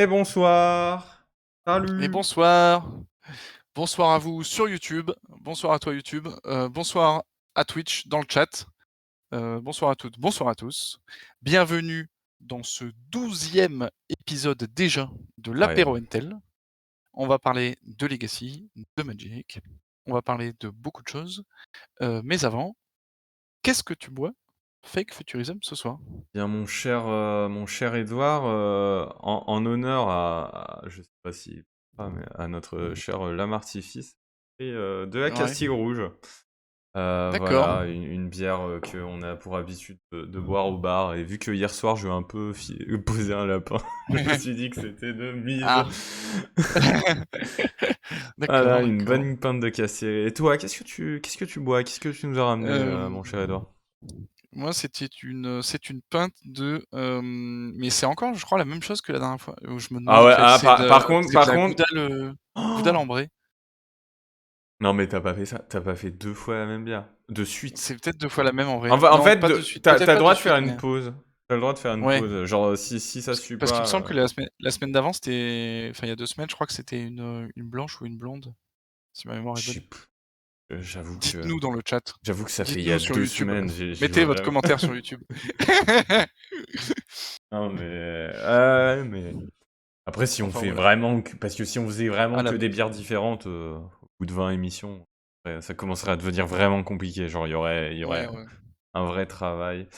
Et bonsoir. Et Salut. bonsoir. Bonsoir à vous sur YouTube. Bonsoir à toi YouTube. Bonsoir à Twitch dans le chat. Bonsoir à toutes, bonsoir à tous. Bienvenue dans ce 12e épisode déjà de Ouais. l'apéro Intel. On va parler de Legacy, de Magic. On va parler de beaucoup de choses. Mais avant, qu'est-ce que tu bois, Fake Futurism, ce soir? Bien mon cher Edouard, en honneur je sais pas si mais à notre cher Lamartifice et de la Ouais. Castille Rouge. D'accord. Voilà, une bière qu'on a pour habitude de boire au bar. Et vu que hier soir, je vais un peu poser un lapin, je me suis dit que c'était de mise. Ah. Voilà, D'accord, une d'accord. bonne pinte de Castille. Et toi, qu'est-ce que tu bois? Qu'est-ce que tu nous as ramené, mon cher Edouard? Moi, c'est une pinte de, mais c'est encore, je crois, la même chose que la dernière fois, où je me Ah demande, en ouais, fait. C'est de par la contre. Goudal ambrée. Non, mais t'as pas fait ça. T'as pas fait 2 fois la même bière. De suite. C'est peut-être 2 fois la même en vrai. En Non, fait, pas de suite, t'as peut-être le pas de droit de suite, faire une mais pause. T'as le droit de faire une ouais. pause. Genre, si ça suit Parce qu'il me semble pas. que la semaine d'avant, c'était enfin, il y a 2 semaines, je crois que c'était une blanche ou une blonde, si ma mémoire est Je sais bonne. plus. J'avoue que. Dites-nous dans le chat. J'avoue que ça fait il y Dites-nous a sur deux YouTube. semaines. J'y Mettez vois votre jamais. commentaire sur YouTube. Non, mais. Ouais, mais. Après, si on Enfin, fait voilà. vraiment. Parce que si on faisait À vraiment la que des base. bières différentes, au bout de 20 émissions, ouais, ça commencerait à devenir vraiment compliqué. Genre, il y Ouais, aurait ouais. un vrai travail.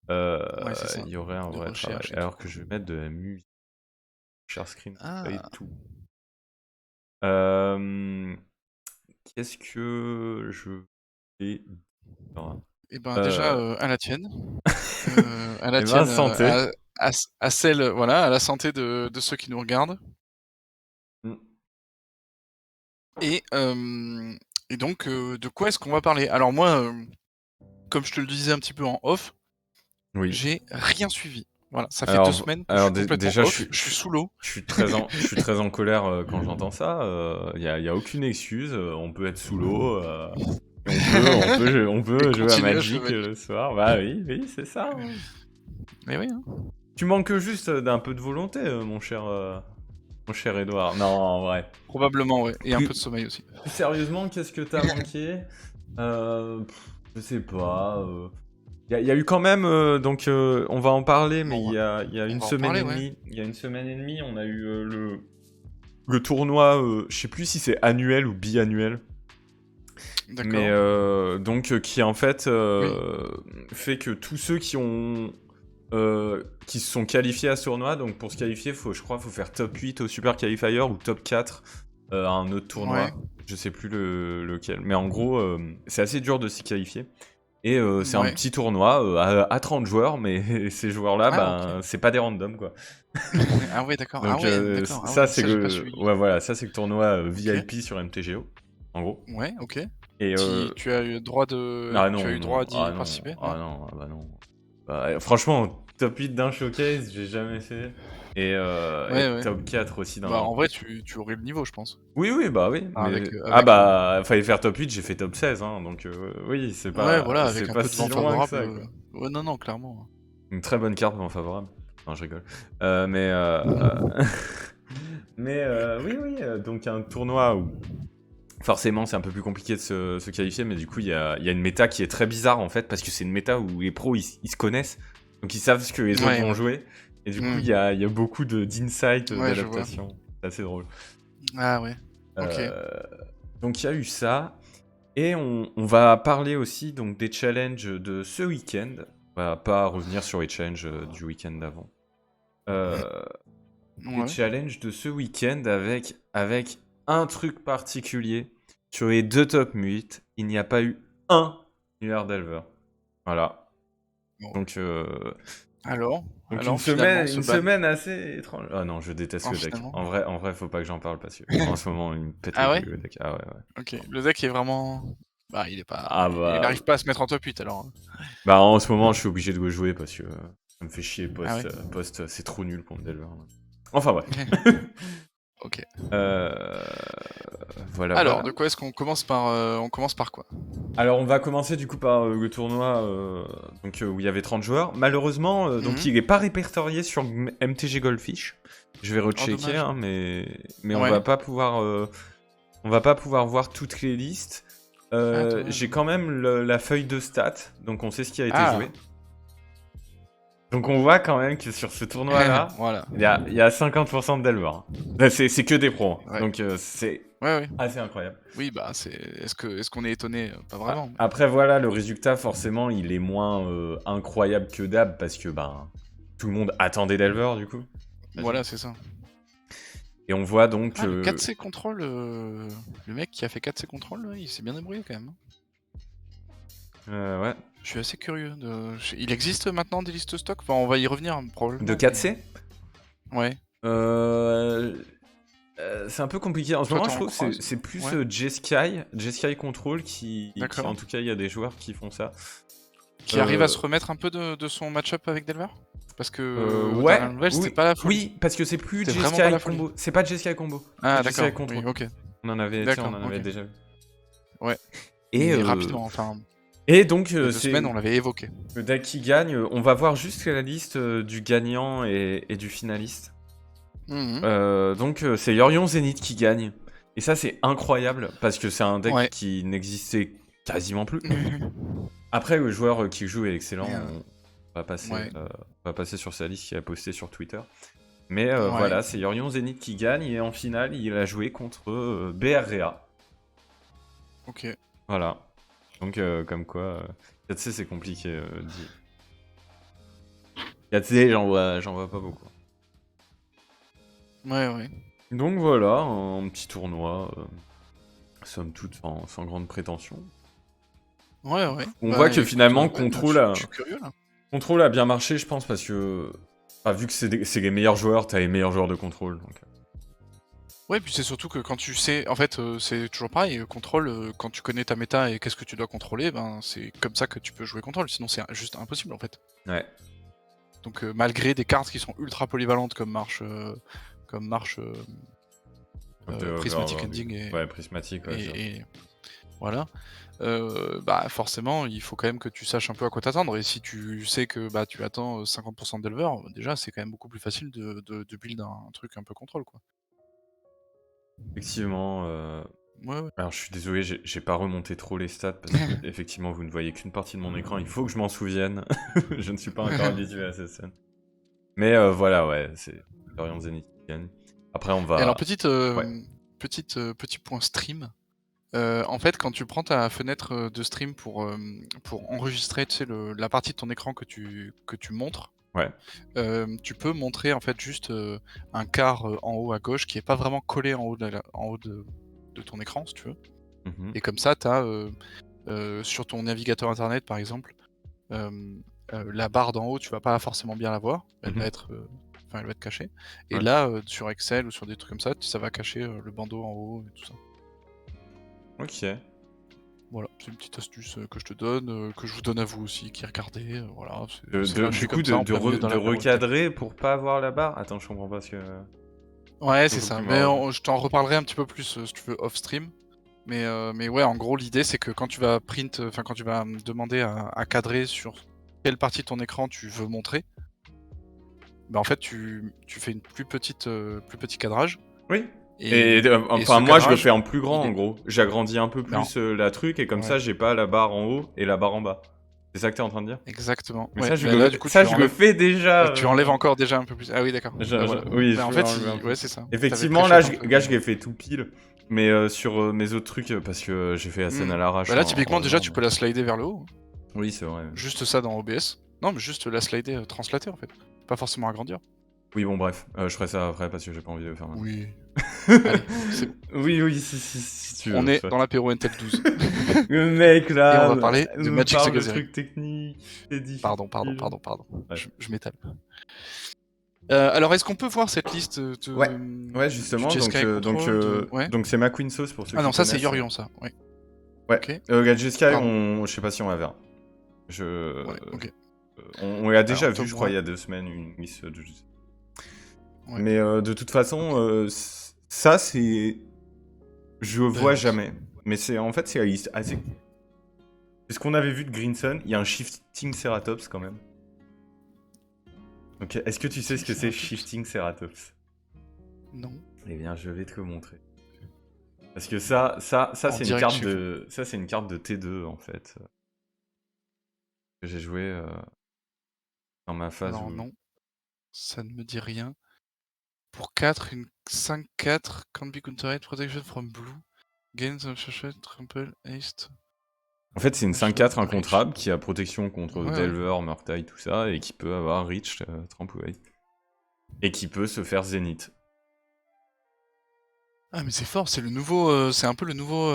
Ouais, c'est Il ça. y aurait un De vrai travail. recherche et tout. Alors que je vais mettre de la musique, share screen et Ah! tout. Hem, Qu'est-ce que je vais dire? Et ben, déjà, Heu, à la tienne. À la et ben, tienne, santé. à celle, voilà, à la santé de ceux qui nous regardent. Mmh, Et hem et donc, de quoi est-ce qu'on va parler? Alors moi, comme je te le disais un petit peu en off, oui. j'ai rien suivi. Voilà, ça fait 2 semaines que je suis complètement Déjà, off, je suis sous l'eau. je suis très en colère, quand j'entends ça, il y a aucune excuse, on peut être sous l'eau, et on Et peut jouer à continuer à jouer Magic, Magic. le soir. Bah oui, oui, c'est ça, hein. Mais oui, hein. Tu manques juste, d'un peu de volonté, mon cher Edouard. Non, en vrai. Probablement, ouais, et un peu Plus de sommeil aussi. plus sérieusement, qu'est-ce que t'as manqué? Heu, je sais pas, il y a eu quand même, donc on va en parler, mais Bon, il y a on une va en semaine parler, et ouais. demie on a eu, le tournoi, je sais plus si c'est annuel ou biannuel, mais D'accord. donc qui en fait, Oui. fait que tous ceux qui se sont qualifiés à ce tournoi, donc pour se qualifier, je crois, faut faire top 8 au Super Qualifier ou top 4 à un autre Ouais. tournoi. Je sais plus lequel. Mais en gros, c'est assez dur de s'y qualifier. Et c'est un Ouais. petit tournoi à 30 joueurs, mais ces joueurs-là, Ah OK. ben, c'est pas des randoms, quoi. Ah ouais, d'accord. Ah Donc ouais, d'accord. Ah ça, ouais, c'est ça j'ai pas le... suivi. Ouais, voilà, ça, c'est le tournoi OK. VIP sur MTGO, en gros. Ouais, OK. Et Tu as eu droit ah tu as non, eu droit non, d'y participer? ah Non? non, ah bah non. Bah, franchement, top 8 d'un showcase, j'ai jamais fait. Et Ouais, ouais. top 4 aussi Bah, d'un... en vrai, tu aurais le niveau, je pense. Oui, oui, bah oui, Enfin, mais... Ah avec, bah, fallait faire top 8, j'ai fait top 16, hein, donc oui, ouais, voilà, avec c'est un pas peu de si vent loin que favorable, ça, quoi. ouais, non, non, clairement. Une très bonne carte, vent favorable. Non, je rigole. Mais... mais oui, oui, donc un tournoi où... Forcément, c'est un peu plus compliqué de se qualifier, mais du coup, il y a une méta qui est très bizarre, en fait, parce que c'est une méta où les pros, ils se connaissent, donc ils savent ce que les autres Ouais, vont ouais. jouer, et du coup, Mmh. il y a beaucoup d'insights, Ouais, je vois. d'adaptation. C'est assez drôle. Ah ouais. OK. Euh, donc, il y a eu ça, et on va parler aussi donc, des challenges de ce week-end. On va pas revenir sur les challenges du week-end d'avant. Euh, des Ouais. challenges de ce week-end avec un truc particulier. Sur les 2 top 8, il n'y a pas eu un univers d'Elver. Voilà. Bon. Donc, Alors finalement, ce une ban semaine assez étrange. Ah non, je déteste le deck. finalement. En vrai, faut pas que j'en parle parce que en ce moment, il me pète les Ah ouais? couilles le deck. Ah ouais, ouais. OK. Le deck est vraiment bah, Ah il bah, arrive pas à se mettre en top 8 alors, hein? bah en ce moment, je suis obligé de le jouer parce que ça me fait chier Ah ouais? c'est trop nul contre Delver. Enfin bref. ok. Voilà, Alors, voilà. de quoi est-ce qu'on commence par on commence par quoi? Alors on va commencer du coup par le tournoi où il y avait 30 joueurs. Malheureusement, donc Mhm. il n'est pas répertorié sur MTG Goldfish. Je vais Oh, rechecker, dommage. hein, mais Ouais. on va pas pouvoir voir toutes les listes. Ah, dommage. J'ai quand même la feuille de stats, donc on sait ce qui a été Ah. joué. Donc on voit quand même que sur ce tournoi-là, Voilà. il y a 50% de Delver. Là, c'est que des pros, hein. Ouais. Donc c'est Ouais. assez incroyable. Oui, bah c'est. Est-ce qu'on est étonné? Pas vraiment. Après voilà, le résultat forcément il est moins incroyable que d'hab parce que tout le monde attendait Delver du coup. Voilà, c'est ça. Et on voit donc... Ah, le 4C contrôle, le mec qui a fait 4C contrôle, là, il s'est bien débrouillé quand même. ouais. Je suis assez curieux. Il existe maintenant des listes stock? Enfin, on va y revenir probablement. De 4C Ouais. C'est un peu compliqué. En ce Toi, moment, je t'en trouve que croises? c'est plus Ouais. J-Sky Control qui D'accord. en tout cas, il y a des joueurs qui font ça. Qui arrive à se remettre un peu de son match-up avec Delver? Parce que aux ouais, dernières nouvelles, oui, c'était pas la folie. oui, parce que c'est plus C'était vraiment pas la J-Sky folie. Combo. C'est pas J-Sky Combo. Ah, c'est J-Sky d'accord. Control. Oui, ok. On en avait, D'accord, on en avait ok. déjà vu. Ouais. Et Mais rapidement, enfin, et donc, il y a 2 c'est semaines, on l'avait évoqué. le deck qui gagne. On va voir juste la liste du gagnant et du finaliste. Mhm. Donc, c'est Yorion Zenith qui gagne. Et ça, c'est incroyable parce que c'est un deck Ouais. qui n'existait quasiment plus. Après, le joueur qui joue est excellent. On va passer sur sa liste qu'il a posté sur Twitter. Mais voilà, c'est Yorion Zenith qui gagne. Et en finale, il a joué contre BRRA. Ok. Voilà. Donc, comme quoi, 4C, c'est compliqué. 4C, j'en vois pas beaucoup. Ouais. Donc voilà, un petit tournoi. Somme toute, sans grande prétention. Ouais. On voit que finalement, Control je suis curieux là. Control a bien marché, je pense, parce que vu que c'est les meilleurs joueurs, t'as les meilleurs joueurs de Control. Donc... Ouais, puis c'est surtout que quand tu sais, en fait, c'est toujours pareil, contrôle, quand tu connais ta méta et qu'est-ce que tu dois contrôler, ben c'est comme ça que tu peux jouer contrôle, sinon c'est juste impossible en fait. Ouais. Donc malgré des cartes qui sont ultra polyvalentes comme marche Prismatic Ending Ouais, Prismatic, ouais. et voilà, forcément il faut quand même que tu saches un peu à quoi t'attendre, et si tu sais que tu attends 50% de Delver, déjà c'est quand même beaucoup plus facile de build un truc un peu contrôle quoi. Effectivement. Ouais. Alors je suis désolé, j'ai pas remonté trop les stats parce que effectivement vous ne voyez qu'une partie de mon écran. Il faut que je m'en souvienne. Je ne suis pas encore habitué à cette scène. Mais voilà, ouais, c'est Dorian Zenith qui gagne. Après on va. Et alors petit point stream. En fait, quand tu prends ta fenêtre de stream pour enregistrer, tu sais, la partie de ton écran que tu montres, Ouais. tu peux montrer en fait juste un quart en haut à gauche qui est pas vraiment collé en haut de ton écran, si tu veux. Mhm. Et comme ça, tu as sur ton navigateur internet par exemple, la barre d'en haut, tu vas pas forcément bien la voir, elle va être cachée. Et Ouais. là, sur Excel ou sur des trucs comme ça va cacher le bandeau en haut et tout ça. Ok. Voilà, c'est une petite astuce que je te donne, que je vous donne à vous aussi qui regardez. Voilà, Du coup, de recadrer pour pas avoir la barre. Attends, je comprends pas ce que. Ouais, c'est ça. Mais je t'en reparlerai un petit peu plus si tu veux off stream. Mais ouais, en gros, l'idée c'est que quand tu vas quand tu vas demander à cadrer sur quelle partie de ton écran tu veux montrer, en fait, tu fais une plus petit cadrage. Oui. Et enfin, moi, je le fais en plus grand, il est- en gros. J'agrandis un peu plus la truc, et comme ça, j'ai pas la barre en haut et la barre en bas. C'est ça que t'es en train de dire? Exactement. Mais Ouais. ça, je Mais là, du coup, tu le fais déjà. tu enlèves encore déjà un peu plus. Ah oui, d'accord. Oui, En je fait, enlever un peu. ouais, c'est ça. Effectivement, là, je l'ai fait tout pile. Mais sur mes autres trucs, parce que j'ai fait la scène à l'arrache. Là, typiquement, déjà, tu peux la slider vers le haut. Oui, c'est vrai. Juste ça dans OBS. Non, mais juste la slider, translater en fait. Pas forcément agrandir. Oui, bon, bref. Je ferai ça après parce que j'ai pas envie de le faire maintenant. Oui. Allez, c'est bon. Oui, si tu veux. On est dans l'apéro Intel 12. Le mec là. Et on va parler de Magic the Gathering. Truc technique. Pardon. Ouais. Je m'étale. Alors, est-ce qu'on peut voir cette liste Ouais, justement. Donc c'est ma Queen Sauce pour ceux qui connaissent. Ah non, ça connaissent. c'est Yorion, ça. Ouais. Okay. J-Sky, je sais pas si on la verra. Ouais, ok. On l'a déjà vu, je crois, il y a 2 semaines, une miss de J-Sky. Ouais. Mais de toute façon, Ça, c'est... Je vois D'ailleurs. jamais. Mais c'est en fait, c'est assez... C'est ce qu'on avait vu de Greensun. Il y a un Shifting Ceratops quand même. Ok, est-ce que tu sais ce que c'est Ceratops. Shifting Ceratops? Non. Eh bien, je vais te le montrer. Parce que ça En c'est une direct carte chez vous. de... Ça, c'est une carte de T2, en fait. Que j'ai joué dans ma phase Alors où... non, ça ne me dit rien. Pour 4, une 5-4, can't be countered, protection from blue, gains of Shashet, trample, haste. En fait, c'est une Reach. 5-4 incontrable qui a protection contre Ouais, ouais. Delver, Murktide, tout ça, et qui peut avoir Reach, Trample. Et qui peut se faire Zénith. Ah mais c'est fort, c'est le nouveau, c'est un peu le nouveau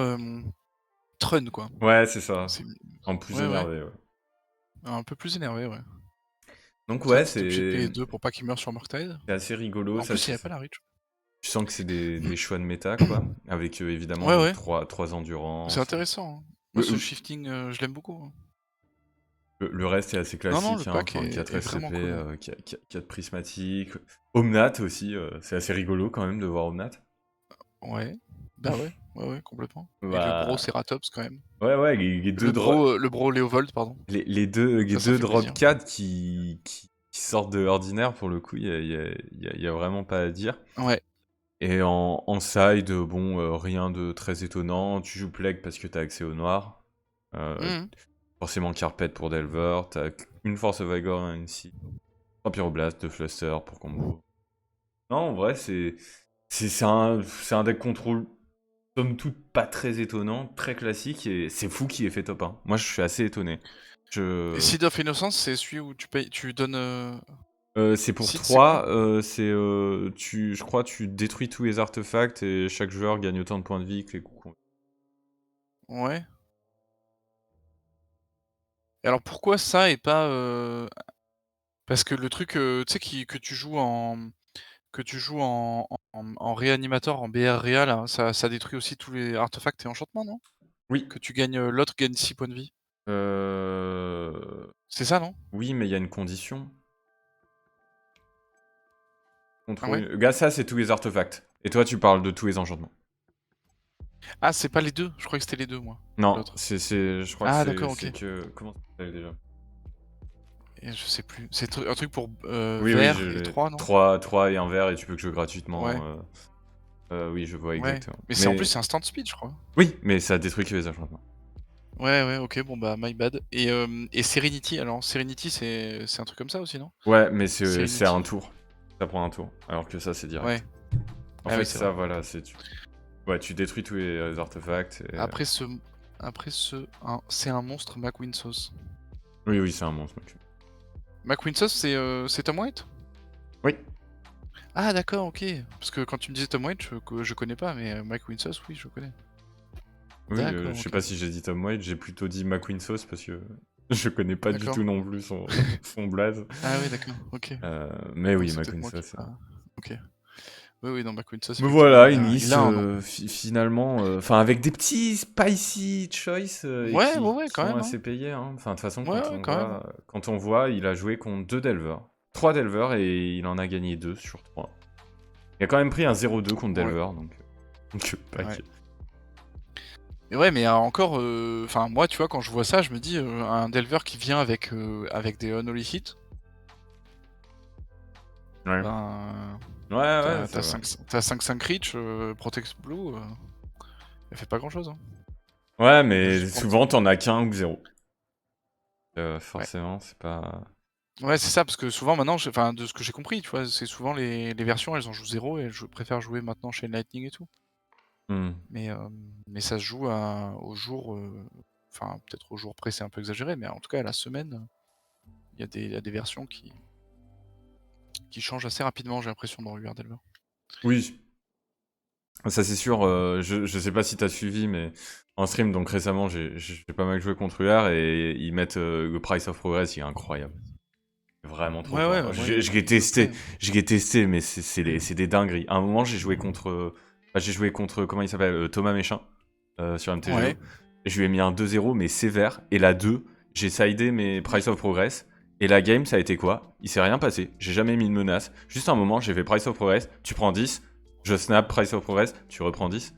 Trun quoi. Ouais, c'est ça. C'est... En plus Ouais, ouais. énervé, ouais. Un peu plus énervé, ouais. Donc C'est un ouais, petit objet de c'est PS2 pour pas qu'il meure sur Murktide. assez rigolo. En Ça, plus, il n'y avait pas la reach. tu sens que c'est des choix de méta, quoi. Avec évidemment Ouais, donc ouais. 3 C'est endurances. intéressant. Hein. Moi, Le, ce shifting, je l'aime beaucoup. Hein. le reste est assez Non, non, le classique, hein. pack Enfin, 4 est vraiment SCP, cool. 4 prismatiques. Omnat aussi, c'est assez rigolo quand même de voir Omnat. Ouais. Bah ouais, ouais, complètement. Et le bro Bah, Ceratops quand même. ouais, les deux Le bro Léovold, pardon. les deux Ça fait drop plaisir. 4 qui sortent de l'ordinaire, pour le coup, il y a vraiment pas à dire. Ouais. Et en side, bon, rien de très étonnant. Tu joues Plague parce que t'as accès au noir. Mhm. Forcément Carpet pour Delver. T'as une Force of Vigor et une Seed. 3 Pyroblast, 2 Fluster pour combo. Non, en vrai, c'est un deck contrôle, somme toute, pas très étonnant, très classique, et c'est fou qu'il ait fait top 1. Moi, je suis assez étonné. Et Seed of Innocence, c'est celui où tu payes, tu donnes. C'est pour Seed, c'est quoi? 3, je crois tu détruis tous les artefacts et chaque joueur gagne autant de points de vie que les coups qu'on... Ouais. Et alors pourquoi ça et pas. Parce que le truc, tu sais, que tu joues en. Que tu joues en réanimateur, en BR réa, là, ça détruit aussi tous les artefacts et enchantements, non? Oui. Que tu gagnes, l'autre gagne 6 points de vie. Euh... C'est ça, non? Oui, mais il y a une condition. Ah ouais? Gars, ça, c'est tous les artefacts. Et toi, tu parles de tous les enchantements. Ah, c'est pas les 2? Je croyais que c'était les 2 moi, Non, l'autre. je crois que Ah d'accord, OK. c'est que... Comment ça s'appelle déjà? Et je sais plus. C'est un truc pour, Oui, vert et 3 non? 3 et un vert, et tu peux que jouer Ouais, gratuitement. Oui, je vois ouais. exactement. Mais c'est en plus, Mais c'est instant speed, je crois. oui, mais ça détruit que les enchantements. Ouais, ouais, OK, bon bah, my bad. Et Serenity, alors Serenity, c'est un truc comme ça aussi, non? Ouais, mais c'est un Serenity? tour. Ça prend un tour, alors que ça, c'est Ouais. direct. En Ah oui, fait, c'est ça, vrai. voilà, ouais, tu détruis tous les artefacts. Après ce c'est un monstre McWinsos. Oui, c'est un monstre. Ok. McWinsos, c'est Tom White? Oui. Ah d'accord, OK. Parce que quand tu me disais Tom White, je connais pas, mais McWinsos, oui, je connais. Oui, D'accord, je sais OK. pas si j'ai dit Tom White, j'ai plutôt dit McQueen Sauce parce que je connais pas du D'accord. tout non plus son blaze. Ah oui, d'accord, OK. Mais Donc oui, c'est peut-être McQueen moi qui ai Sauce. pas OK. Oui, oui, non, McWinsos, Mais effectivement, voilà, une il liste a un nom. finalement, enfin avec des petits spicy choice et Ouais, ouais, ouais, qui quand sont même, hein. assez payés. Hein. Enfin, de toute façon, Ouais, ouais, quand même, hein. quand on voit, il a joué contre 2 Delver, 3 Delver et il en a gagné 2 sur 3. Il a quand même pris un 0-2 contre Ouais, Delver, donc ouais. pack. Et ouais, mais encore, enfin, moi, tu vois, quand je vois ça, je me dis, un Delver qui vient avec des Unholy Hit, Ouais, ben, ouais, t'as c'est t'as vrai. 5 reach, Protect Blue, elle fait pas grand-chose, hein. Ouais, Elle a mais juste pour le souvent, truc. t'en as qu'un ou 0. Ouais. Forcément, c'est pas... Ouais, c'est ça, parce que souvent maintenant, enfin, de ce que j'ai compris, tu vois, c'est souvent les versions, elles en jouent 0 et je préfère jouer maintenant chez Lightning et tout. Hmm. Mais ça se joue au jour, enfin, peut-être au jour près, c'est un peu exagéré, mais en tout cas, à la semaine, il y a des versions qui changent assez rapidement, j'ai l'impression, dans Weird Delver. Oui, ça c'est sûr. Je sais pas si t'as suivi, mais en stream, donc récemment, j'ai pas mal joué contre UR et ils mettent le Price of Progress, il est incroyable. Vraiment trop Ouais, ouais, fort. ouais, Je l'ai il me plaît. testé, mais c'est des dingueries. À un moment, j'ai joué contre, comment il s'appelle, Thomas Méchin sur MTGO. Ouais, Et je lui ai mis un 2-0, mais sévère. Et la 2, j'ai sidé mes Price of Progress. Et la game, ça a été quoi? Il s'est rien passé. J'ai jamais mis de menace. Juste un moment, j'ai fait Price of Progress. Tu prends 10. Je snap, Price of Progress, tu reprends 10.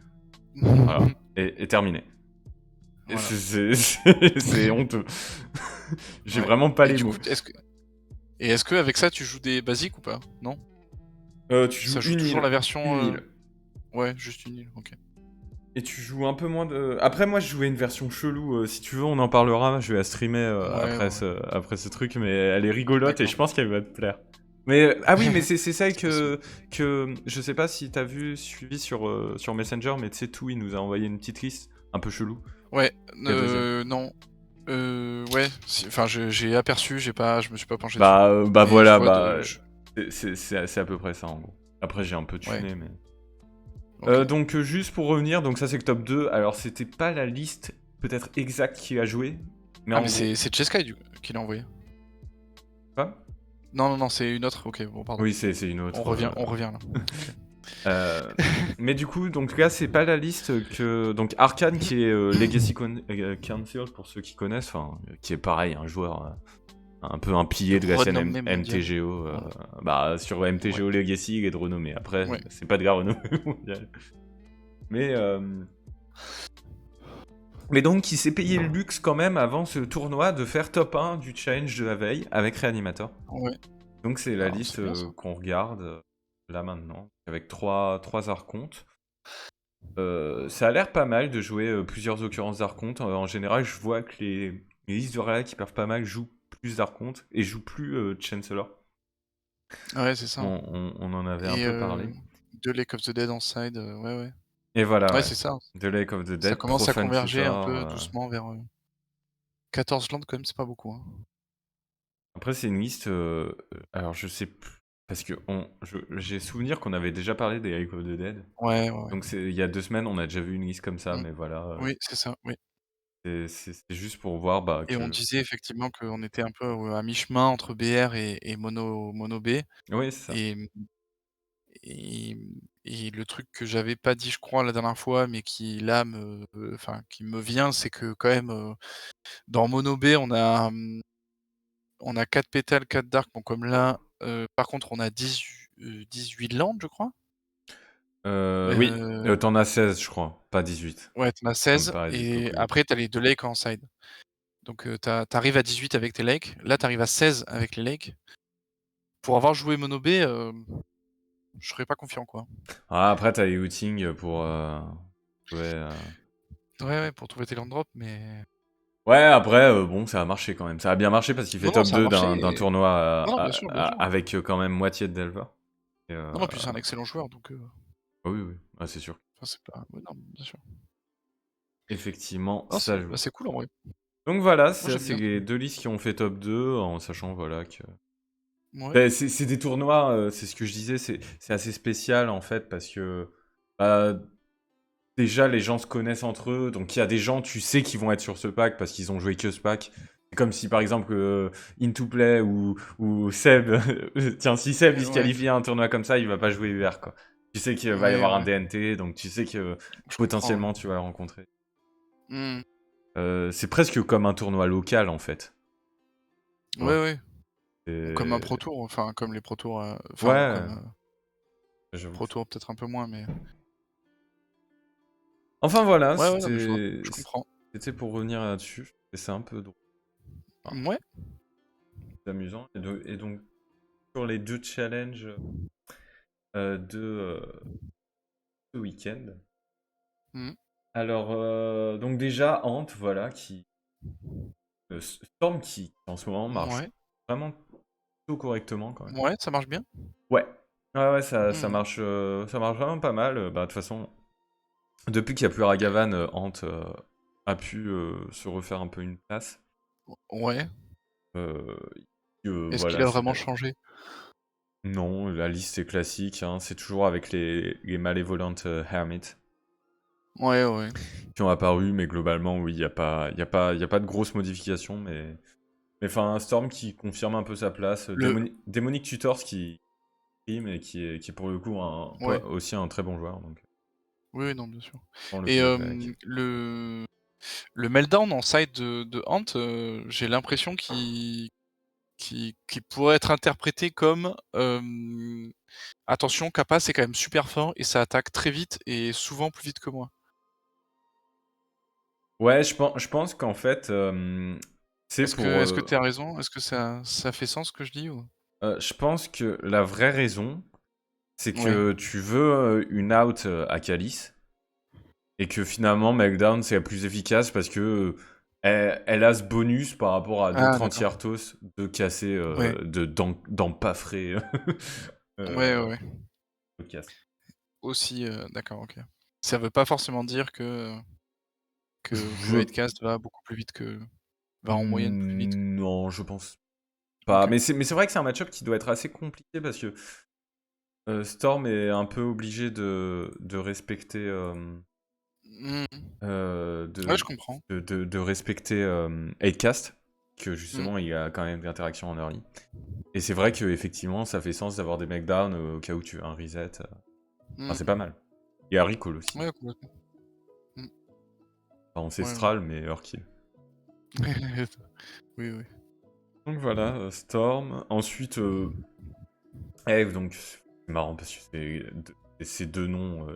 Voilà. Et terminé. Et Voilà. c'est honteux. J'ai Ouais. vraiment pas Et les du mots. coup, est-ce que avec ça tu joues des basiques ou pas? Non? Tu Ça joues joue une toujours île. la version, Une île. ouais, juste une île, OK. Et tu joues un peu moins de... Après, moi, je jouais une version chelou. Si tu veux, on en parlera. Je vais la streamer Ouais, ouais, ouais. après ce truc. Mais elle est rigolote et D'accord. je pense qu'elle va te plaire. Mais ah oui, mais c'est ça C'est possible. que je sais pas si t'as suivi sur Messenger, mais tu sais, tout, il nous a envoyé une petite liste un peu chelou. Ouais, La deuxième. non. Ouais, enfin, j'ai aperçu, je me suis pas penché dessus. Bah Mais je voilà, vois bah c'est à peu près ça en gros. Après, j'ai un peu ouais, tuné, mais. OK. Donc juste pour revenir, donc ça c'est que top 2. Alors c'était pas la liste peut-être exacte qui a joué, mais Ah, en mais gros. c'est Jeskai qui l'a envoyé. Quoi. Non, non, non, c'est une autre. OK, bon, pardon. Oui, c'est une On autre. revient là. OK. Mais du coup, donc là, c'est pas la liste que. Donc Arkane, qui est Legacy Council, pour ceux qui connaissent, enfin, qui est pareil, un joueur un peu un De pilier de la scène renommée mondiale. MTGO. Ouais. Bah, sur Ouais. MTGO Legacy, il est de renommée. Après, Ouais. c'est pas de la renommée mondiale. Mais. Mais donc, il s'est payé le luxe quand même avant ce tournoi de faire top 1 du challenge de la veille avec Reanimator. Ouais. Donc, c'est la Ah, liste c'est bien ça. qu'on regarde là maintenant, avec trois archontes. Ça a l'air pas mal de jouer plusieurs occurrences d'archontes. En général, je vois que les listes de réa qui perdent pas mal jouent plus d'archontes et jouent plus Chancellor. Ouais, c'est ça. On en avait un Et peu parlé. de Lake of the Dead en side, ouais, ouais. Et voilà, Ouais, ouais. c'est ça. The Lake of the Ça Dead, commence à Profane converger un Tutor. peu doucement vers 14 landes quand même, c'est pas beaucoup, hein. Après, c'est une liste. Alors, je sais plus. Parce que j'ai souvenir qu'on avait déjà parlé des Lake of the Dead. Ouais, ouais, ouais. Donc, il y a 2 semaines, on a déjà vu une liste comme ça, Mmh. mais voilà. Oui, c'est ça, oui. C'est juste pour voir bah, Et on que. disait effectivement qu'on était un peu, à mi-chemin entre BR et mono B Oui, c'est ça. et et et le truc que j'avais pas dit, je crois, la dernière fois, mais qui là enfin, qui me vient, c'est que quand même, dans mono B, on a 4 pétales, 4 dark, bon comme là, par contre on a 18 landes, je crois? Oui, Heu, t'en as 16, je crois, pas 18. ouais, tu en as Ça me 16 paraît dit et beaucoup. après tu as les 2 lakes en side. Donc tu arrives à 18 avec tes lakes, là tu arrives à 16 avec les lakes. Pour avoir joué mono B, je serais pas confiant, quoi. Ah, après, t'as les outings pour. Ouais, Ouais, ouais, pour trouver tes land drops, mais ouais, après, bon, ça a marché quand même. Ça a bien marché parce qu'il fait non, non, top ça a 2 marché d'un et tournoi non, non, bien sûr. avec quand même moitié de Delver. Et, Non, en plus c'est un excellent joueur, donc oui, oui, ah, c'est sûr. enfin c'est pas ouais, non, bien sûr. Effectivement, Non, ça joue. c'est cool en vrai. Donc voilà, Moi ça j'aime c'est bien ça. les deux listes qui ont fait top 2 en sachant voilà que. Ouais. Ben, c'est des tournois, c'est ce que je disais, c'est assez spécial en fait parce que bah, déjà les gens se connaissent entre eux, donc il y a des gens tu sais qui vont être sur ce pack parce qu'ils ont joué que ce pack. C'est comme si par exemple Into Play ou Seb, tiens si Seb il se Ouais, qualifie à un tournoi comme ça, il va pas jouer UR quoi. Tu sais qu'il va y ouais, avoir un ouais, DNT, donc tu sais que je comprends, ouais. potentiellement tu vas le rencontrer. Mmh. C'est presque comme un tournoi local en fait. Tu Ouais, vois. ouais. Ou comme un Et- pro tour, enfin comme les pro tours, enfin ou Ouais, comme, j'avoue pro que tour peut-être un peu moins, mais enfin voilà, ouais, ouais, non, mais je vois, je comprends. c'était pour revenir là-dessus. Et c'est un peu drôle, enfin, Ouais. c'est amusant. Et donc, sur les deux challenges de ce week-end. Mmh. Alors, donc déjà, Ant, voilà, Storm qui en ce moment marche Ouais. vraiment plutôt correctement quand même. Ouais, ça marche bien? Ouais. Ouais, ouais, Mmh. ça marche vraiment pas mal. Bah, de toute façon, depuis qu'il n'y a plus Ragavan, Ant a pu se refaire un peu une place. Ouais. Euh, Est-ce qu'il voilà, a c'est vraiment changé? non, la liste est classique, hein, c'est toujours avec les Malevolent Hermit Ouais, ouais. qui ont apparu, mais globalement, oui, y a pas de grosses modifications, mais enfin, Storm qui confirme un peu sa place, Le Demonic Tutors mais qui est pour le coup ouais. aussi un très bon joueur, donc Oui, oui, non, bien sûr. on le Et pilote avec. le meltdown en side de Ant, j'ai l'impression qu'il pourrait être interprété comme, Attention, Kappa, c'est quand même super fort et ça attaque très vite et souvent plus vite que moi. Ouais, je pense qu'en fait, c'est pour. Est-ce que tu as raison? Est-ce que ça fait sens ce que je dis ou? Je pense que la vraie raison, c'est Ouais. que tu veux une out à Calice et que finalement, Meltdown, c'est la plus efficace parce que elle a ce bonus par rapport à Ah d'autres d'accord. anti-Arthos de casser, Ouais. d'empafrer Ouais, euh, ouais, ouais. le casse. Aussi, d'accord, OK. Ça veut pas forcément dire que le Je. headcast va beaucoup plus vite va en moyenne plus vite. Non, je pense pas. OK. Mais c'est vrai que c'est un match-up qui doit être assez compliqué parce que Storm est un peu obligé de respecter. Mmh. Euh, Ouais, de, je comprends. de respecter 8cast, que Mmh. justement il y a quand même d'interaction en early. Et c'est vrai que effectivement ça fait sens d'avoir des knockdowns au cas où tu veux un reset. Enfin, Mmh. c'est pas mal. Et Harry Call aussi. Ouais, complètement. Mmh. Enfin, Ouais, ouais. ancestral, mais Urkill. Oui, oui. Donc voilà, Storm. Ensuite, Eve, donc c'est marrant parce que ces deux noms,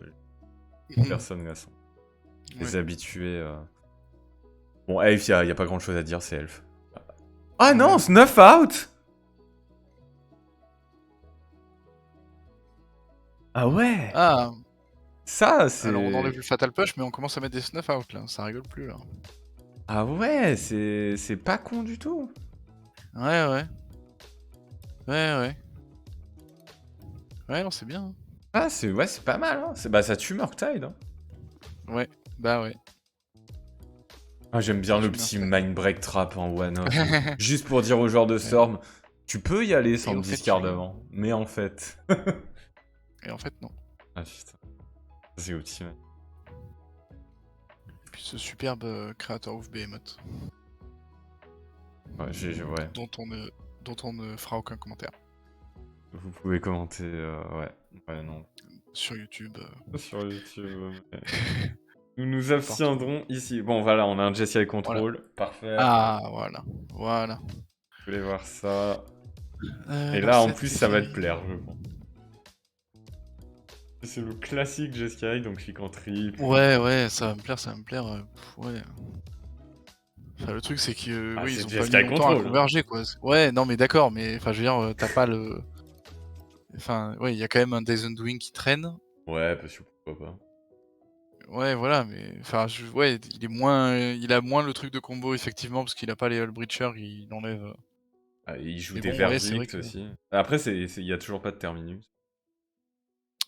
Mmh. personne là sont Ouais. les habitués. Bon, Eve, y a pas grand chose à dire, c'est Elf. Ah non, Ouais. Snuff Out. Ah ouais. Ah! Ça, Alors on enlève c'est. le fatal push, mais on commence à mettre des snuff out là, ça rigole plus là. Ah ouais, c'est pas con du tout. Ouais, ouais. Ouais, ouais. Ouais, non, c'est bien, hein. Ah, c'est pas mal, hein. Bah, ça tue Murktide, hein. Ouais, bah ouais, Ah, j'aime bien ça le tue petit Murktide. mind break trap en one-off. Juste pour dire aux joueurs de Ouais. Storm, tu peux y aller sans Et me en fait, tu discard rigoles. avant. Mais en fait. Et en fait, non. Ah putain, c'est ultimate. Et puis ce superbe Creator of Behemoth, Ouais, ouais. dont dont on ne fera aucun commentaire Vous pouvez commenter, ouais. Ouais, non. sur YouTube, Sur YouTube. Nous nous partout. abstiendrons ici. Bon, voilà, on a un Jessie Voilà. control. Parfait. Ah, voilà. Voilà. Je voulais voir ça. Et là, en Narset, plus, ça va te Teferi. plaire, je pense. C'est le classique Jeskai, donc je suis qu'en triple. Ouais, ouais, ça va me plaire, ça va me plaire. Ouais. Enfin, le truc, c'est que Ah, oui, c'est ils ont pas mis Jeskai longtemps à control, hein. converger, quoi. Ouais, non, mais d'accord, mais enfin, je veux dire, t'as pas le. Enfin, ouais, il y a quand même un Days Undoing qui traîne. Ouais, parce que pourquoi pas. Ouais, voilà, mais enfin, ouais, il a moins le truc de combo effectivement parce qu'il a pas les Hull Breacher, il enlève. Ah, il joue Mais des bon, ouais, c'est vrai verdicts que. aussi. Après, il y a toujours pas de terminus.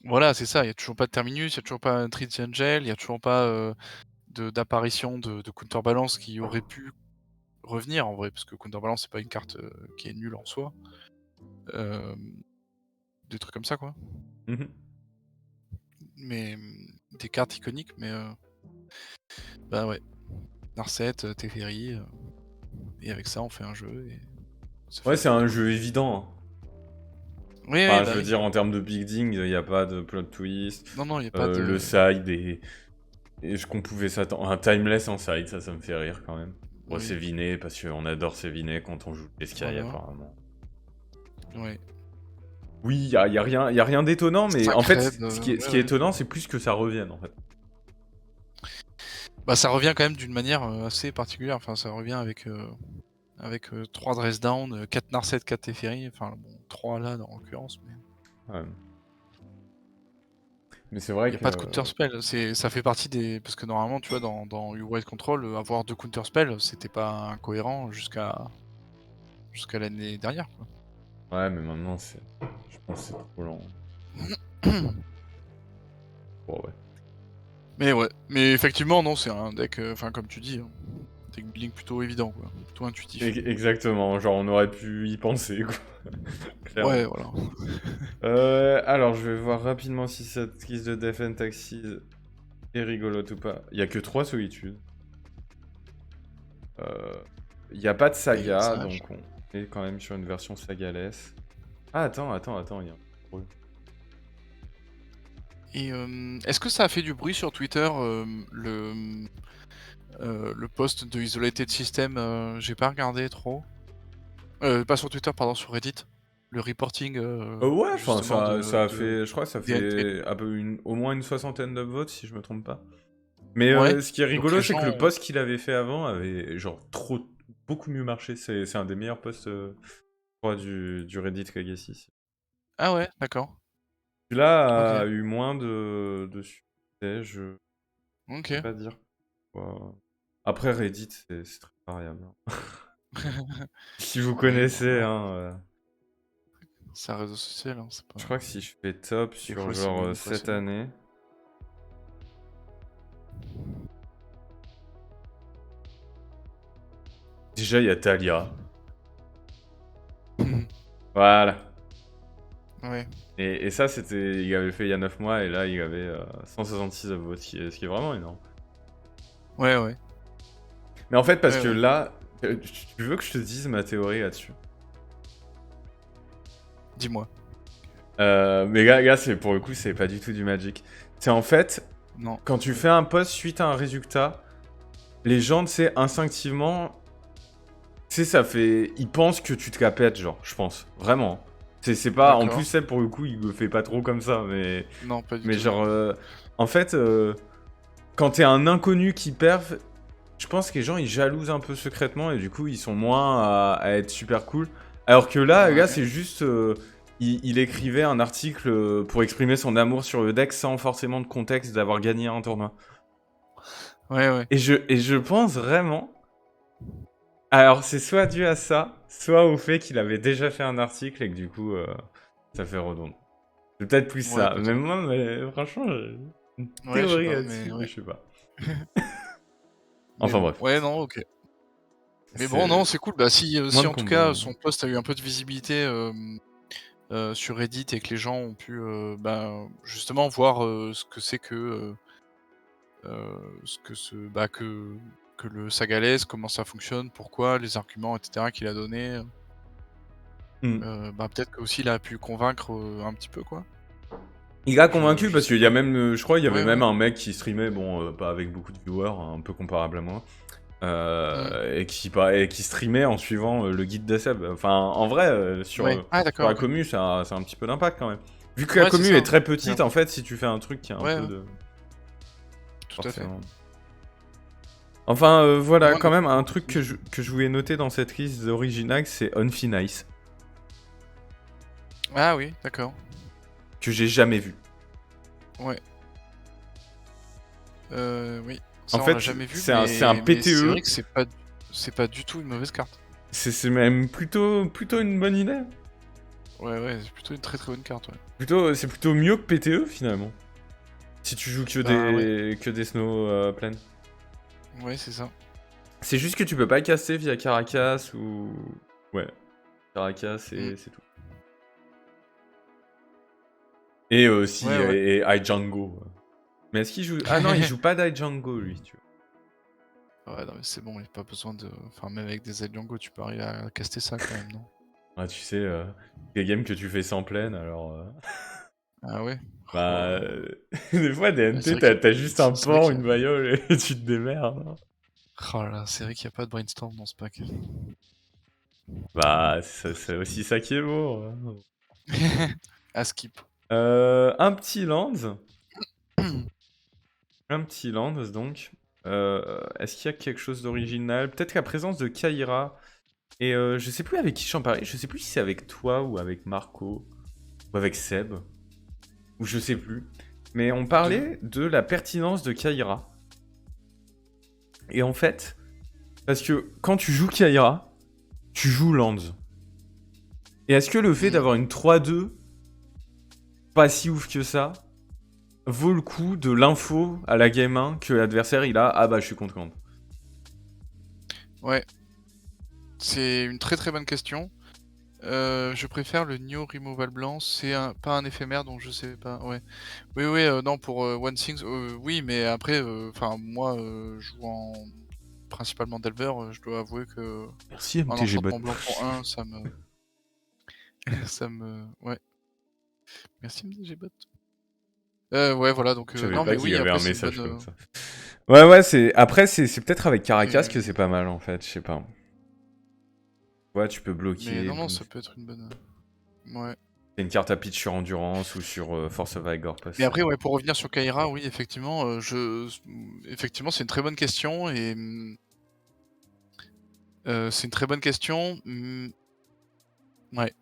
Voilà, c'est ça. Il y a toujours pas de terminus, il y a toujours pas un Trinity Angel, il y a toujours pas d'apparition de counterbalance qui aurait pu revenir en vrai, parce que counterbalance c'est pas une carte qui est nulle en soi. Euh, des trucs comme ça quoi. Mhm. Mais des cartes iconiques, mais bah ouais. Narset, Teferi, et avec ça on fait un jeu et ça Ouais, fait c'est assez un cool. jeu évident, hein. Oui, oui, Enfin, je bah veux oui. dire, en termes de big ding, il n'y a pas de plot twist. Non, non, il n'y a pas Le de. side et ce qu'on pouvait s'attendre. Un timeless en side, ça me fait rire quand même. Bon, Oui, Séviné, parce qu'on adore Séviné quand on joue des Sky voilà. apparemment. Ouais. Oui, y a rien d'étonnant, mais en fait, Sacred, ce ouais, qui est ouais. étonnant, c'est plus que ça revienne en fait. Bah, ça revient quand même d'une manière assez particulière. Enfin, ça revient avec 3 dress down, 4 Narset, 4 Teferi. Enfin, bon, 3 là, en l'occurrence. Mais Ouais. Mais c'est il vrai n'y a que. pas de counter spell. Ça fait partie des. Parce que normalement, tu vois, dans U-Wide Control, avoir 2 counter spell, c'était pas incohérent jusqu'à l'année dernière, quoi. Ouais, mais maintenant, je pense que c'est trop lent. Bon, ouais. Mais ouais. Mais effectivement, non, c'est un deck, enfin, comme tu dis, hein, deck building plutôt évident, quoi. Plutôt intuitif. Exactement, genre on aurait pu y penser, quoi. Clairement. Ouais, voilà. Alors, je vais voir rapidement si cette crise de Death and Taxis est rigolote ou pas. Il y a que 3 solitudes. Il n'y a pas de saga, Paysage. donc on est quand même sur une version sagaless. Ah, attends, il y a un drôle. Et est-ce que ça a fait du bruit sur Twitter, le post de Isolated System? J'ai pas regardé trop. Pas sur Twitter, pardon, sur Reddit. le reporting Ouais, enfin, justement ça a fait, je crois que ça DLP. fait un peu au moins une soixantaine d'upvotes, si je me trompe pas. Mais Ouais. ce qui est Donc rigolo, les c'est gens que le ont... post qu'il avait fait avant avait genre beaucoup mieux marché. C'est un des meilleurs posts, je crois, du Reddit Legacy. Ah ouais, d'accord. Celui-là Ok. a eu moins de succès, je Ok. sais pas dire pourquoi. Après, Reddit, c'est très variable, hein. Si vous Oui, bon, connaissez, bah, hein, c'est un réseau social, hein, c'est pas... je crois que si je fais top Des sur fois c'est genre bien, des fois cette c'est bien. année, déjà il y a Talia. Voilà. Ouais. Et ça, il avait fait il y a 9 mois, et là, il avait 166 upvotes, ce qui est vraiment énorme. Ouais, ouais. Mais en fait, parce Ouais, que ouais. là, tu veux que je te dise ma théorie là-dessus? Dis-moi. Mais gars, pour le coup, c'est pas du tout du Magic. C'est en fait, Non. quand tu fais un post suite à un résultat, les gens, tu sais, instinctivement, tu sais, ça fait... Ils pensent que tu te la pètes, genre, je pense. Vraiment. C'est pas... En plus, D'accord. c'est pour le coup, il le fait pas trop comme ça, mais... Non, pas du Mais tout, non. genre... En fait, quand t'es un inconnu qui perf, je pense que les gens, ils jalousent un peu secrètement, et du coup, ils sont moins à être super cool. Alors que là, Ouais. c'est juste... il écrivait un article pour exprimer son amour sur le deck sans forcément de contexte d'avoir gagné un tournoi. Ouais, ouais. Et je pense vraiment... Alors, c'est soit dû à ça, soit au fait qu'il avait déjà fait un article et que du coup, ça fait redondant. C'est peut-être plus Ouais, ça. Mais peut-être. moi, franchement, j'ai une Ouais, je sais théorie pas, là-dessus, mais mais ouais. je sais pas. Mais Enfin bon. bref, Ouais, non, ok. Mais bon, non, c'est c'est cool. Bah, si, moins si de en tout cas, combos. son post a eu un peu de visibilité sur Reddit et que les gens ont pu, bah, justement voir ce que c'est que, ce que ce, bah, que le Sagalès, comment ça fonctionne, pourquoi, les arguments, etc. qu'il a donnés. Hmm. Bah, peut-être qu'aussi il a pu convaincre un petit peu, quoi. Il a Je, convaincu je parce sais qu'il y a pas. même, je crois, il y avait Ouais, même ouais. un mec qui streamait, bon, pas avec beaucoup de viewers, hein, un peu comparable à moi, Mm. et qui streamait en suivant le guide de Seb. Enfin, en vrai, Ouais. Ah, sur d'accord, la ok. commu, ça a un petit peu d'impact quand même. Vu que la Ouais, c'est commu ça, est hein. très Ouais, petite, en fait, si tu fais un truc qui a un ouais, peu ouais, de... tout à fait. Forcément. Enfin, voilà, Moi, quand donc, même, un pour truc continuer. que je voulais noter dans cette liste originale, c'est Unfinice, Ah oui, d'accord. que j'ai jamais vu. Ouais. Oui. En Ça, on l'a fait, jamais vu, c'est un mais c'est vrai PTE, que c'est pas du tout une mauvaise carte. c'est même plutôt une bonne idée. Ouais, ouais, c'est plutôt une très très bonne carte, ouais. C'est plutôt mieux que PTE, finalement. Si tu joues Bah ouais, que des snow planes. ouais, c'est ça. C'est juste que tu peux pas caster via Caracas ou... Ouais, Caracas Mm. et c'est tout. Et aussi, Ouais, ouais. et iDjango. Mais est-ce qu'il joue... Ah non, il joue pas d'iDjango, lui, tu vois. Ouais, non, mais c'est bon, il n'y a pas besoin de. Enfin, même avec des aides Django, tu peux arriver à caster ça quand même, non? Ah, tu sais, des games que tu fais sans plaine, alors... Ah ouais? Oh là Bah... là. des fois, Ouais, c'est DNT, vrai qu'il y t'as juste un c'est vrai port, qu'il y une a... bagnole, et tu te démerdes, hein. Oh là là, c'est vrai qu'il y a pas de brainstorm dans ce pack. Bah, c'est aussi ça qui est beau, hein. À skip. Un petit Lands. Un petit Lands, donc. Est-ce qu'il y a quelque chose d'original? Peut-être la présence de Kaira. Et je sais plus avec qui j'en parlais. Je sais plus si c'est avec toi ou avec Marco. Ou avec Seb. Ou je sais plus. Mais on Deux. parlait de la pertinence de Kaira. Et en fait, parce que quand tu joues Kaira, tu joues Lands. Et est-ce que le fait Hmm. d'avoir une 3-2, pas si ouf que ça, vaut le coup de l'info à la game 1 que l'adversaire il a? Ah bah je suis contre. Ouais, c'est une très très bonne question. Je préfère le Neo Removal blanc, c'est pas un éphémère donc je sais pas. Ouais. Oui, oui, non, pour One Things, oui, mais après, enfin, moi, je joue en principalement Delver, je dois avouer que Merci un MTGBot. enchantement blanc pour un, ça me. Ça me. Ouais. Merci MDGBot. Ouais, voilà, donc Je savais non, pas mais qu'il y oui, avait un après, c'est une message bonne. comme ça. Ouais, c'est... Après, c'est peut-être avec Caracas C'est- que c'est pas mal, en fait, je sais pas. Ouais, tu peux Mais bloquer... non, non, ça peut être une bonne. Ouais. C'est une carte à pitch sur Endurance ou sur Force of Vigor. Mais après, ouais, pour revenir sur Kaira, oui, effectivement, effectivement, c'est une très bonne question et c'est une très bonne question. Ouais,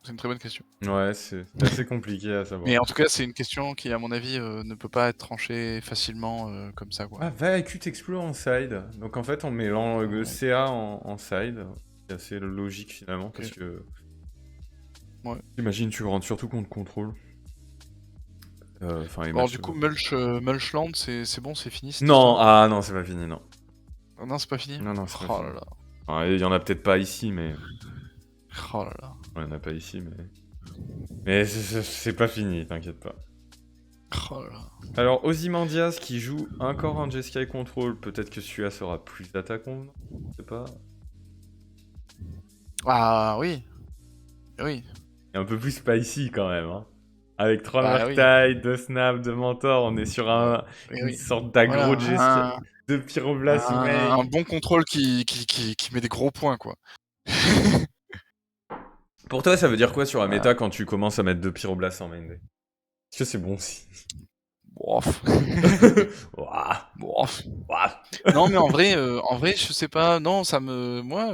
c'est une très bonne question. Ouais, c'est assez compliqué à savoir. Mais en tout cas, c'est une question qui, à mon avis, ne peut pas être tranchée facilement, comme ça, quoi. Ah, Valakut Explore en side. Donc en fait, on met le Ouais, CA en side. C'est assez logique finalement parce OK. que. Ouais. Imagine, tu rentres surtout contre contrôle. Enfin, les Alors matchs. du coup, Mulchland, c'est bon, c'est fini cette Non, histoire? ah non, c'est pas fini, non. Ah non, c'est pas fini? Non, non, c'est pas Oh fini. là là. Enfin, il y en a peut-être pas ici, mais. Oh là là. Il y en a pas ici, mais. Mais c'est pas fini, t'inquiète pas. Oh là là. Alors, Ozymandias qui joue encore un Jeskai Control, peut-être que celui-là sera plus d'attaquant, non je sais pas. Ah oui, oui. Et un peu plus spicy quand même, hein. Avec 3 Bah oui. Murktide, 2 Snap, 2 Mentor, on est sur Oui, une oui. sorte Voilà, d'aggro de Jeskai. 2 Pyroblast un main. bon contrôle qui met des gros points, quoi. Pour toi, ça veut dire quoi sur la Voilà. méta quand tu commences à mettre 2 Pyroblasts en main deck? Est-ce que c'est bon si? Bof. Ouah, Bof. ouah. Non, mais en vrai, je sais pas. Non, ça me, moi,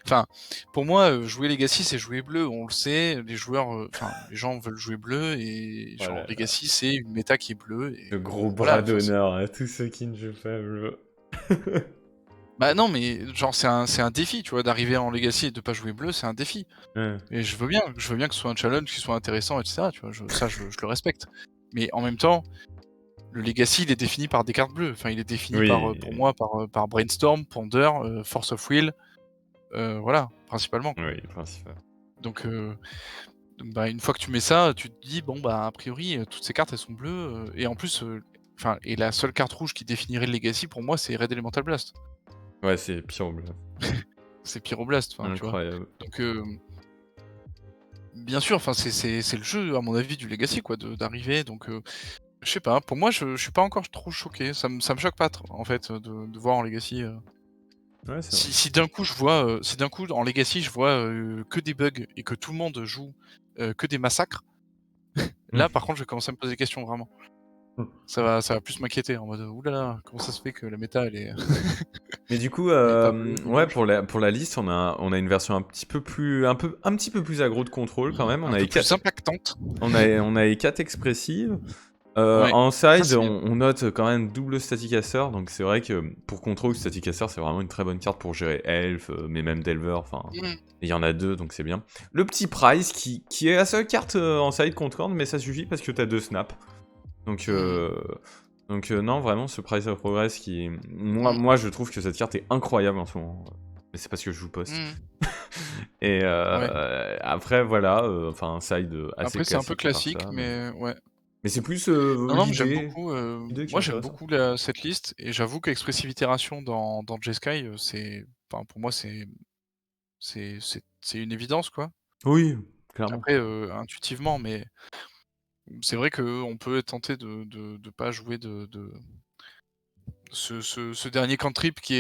enfin, pour moi, jouer Legacy, c'est jouer bleu. On le sait. Les joueurs, enfin, les gens veulent jouer bleu et genre Voilà, Legacy, c'est une méta qui est bleue le et gros bras voilà. Enfin, d'honneur à tous ceux qui ne jouent pas bleu. bah non, mais genre c'est un défi, tu vois, d'arriver en Legacy et de pas jouer bleu, c'est un défi. Ouais. Et je veux bien que ce soit un challenge qui soit intéressant, etc. Tu vois, je le respecte. Mais en même temps, le Legacy, il est défini par des cartes bleues. Enfin, il est défini par, pour Oui, moi, par Brainstorm, Ponder, Force of Will, voilà, principalement, quoi. oui, principal. Donc, bah, une fois que tu mets ça, tu te dis bon bah a priori toutes ces cartes elles sont bleues et en plus, enfin et la seule carte rouge qui définirait le Legacy pour moi c'est Red Elemental Blast. Ouais, c'est Pyroblast. C'est Pyroblast, enfin tu vois. Incroyable. Donc bien sûr, enfin c'est le jeu à mon avis du Legacy quoi, d'arriver donc je sais pas, pour moi je suis pas encore trop choqué, ça me choque pas trop en fait de voir en Legacy. Ouais, c'est vrai. Si d'un coup je vois, si d'un coup en Legacy je vois que des bugs et que tout le monde joue que des massacres, là par contre je vais commencer à me poser des questions vraiment. Ça va plus m'inquiéter en mode ouh là là, comment ça se fait que la méta elle est Mais du coup, elle est pas bleue ni ouais, rouge? pour la liste, on a une version un petit peu plus aggro de contrôle quand même. Un peu plus impactante. On a les 4 expressives. Ouais, En ça side, c'est bien. on note quand même double Staticaster, donc c'est vrai que pour contrôle, Staticaster, c'est vraiment une très bonne carte pour gérer Elf, mais même Delver, enfin, Mmh. il y en a 2, donc c'est bien. Le petit Price, qui est la seule carte en side contre Korn, mais ça suffit parce que t'as 2 snaps. Donc, Mmh. non, vraiment, ce Price of Progress qui... Mmh. Moi, je trouve que cette carte est incroyable en ce moment. Mais c'est parce que je joue post. Mmh. Et Ouais. après, voilà, enfin, un side assez Après c'est un peu classique à part classique, ça. mais ouais. Mais c'est plus Non, non, mais l'idée qui est moi j'aime intéressante. beaucoup la cette liste et j'avoue qu'Expressive Itération dans Jeskai, c'est enfin pour moi c'est une évidence quoi. Oui, clairement. Après, intuitivement, mais c'est vrai qu'on peut être tenté de pas jouer de ce dernier cantrip qui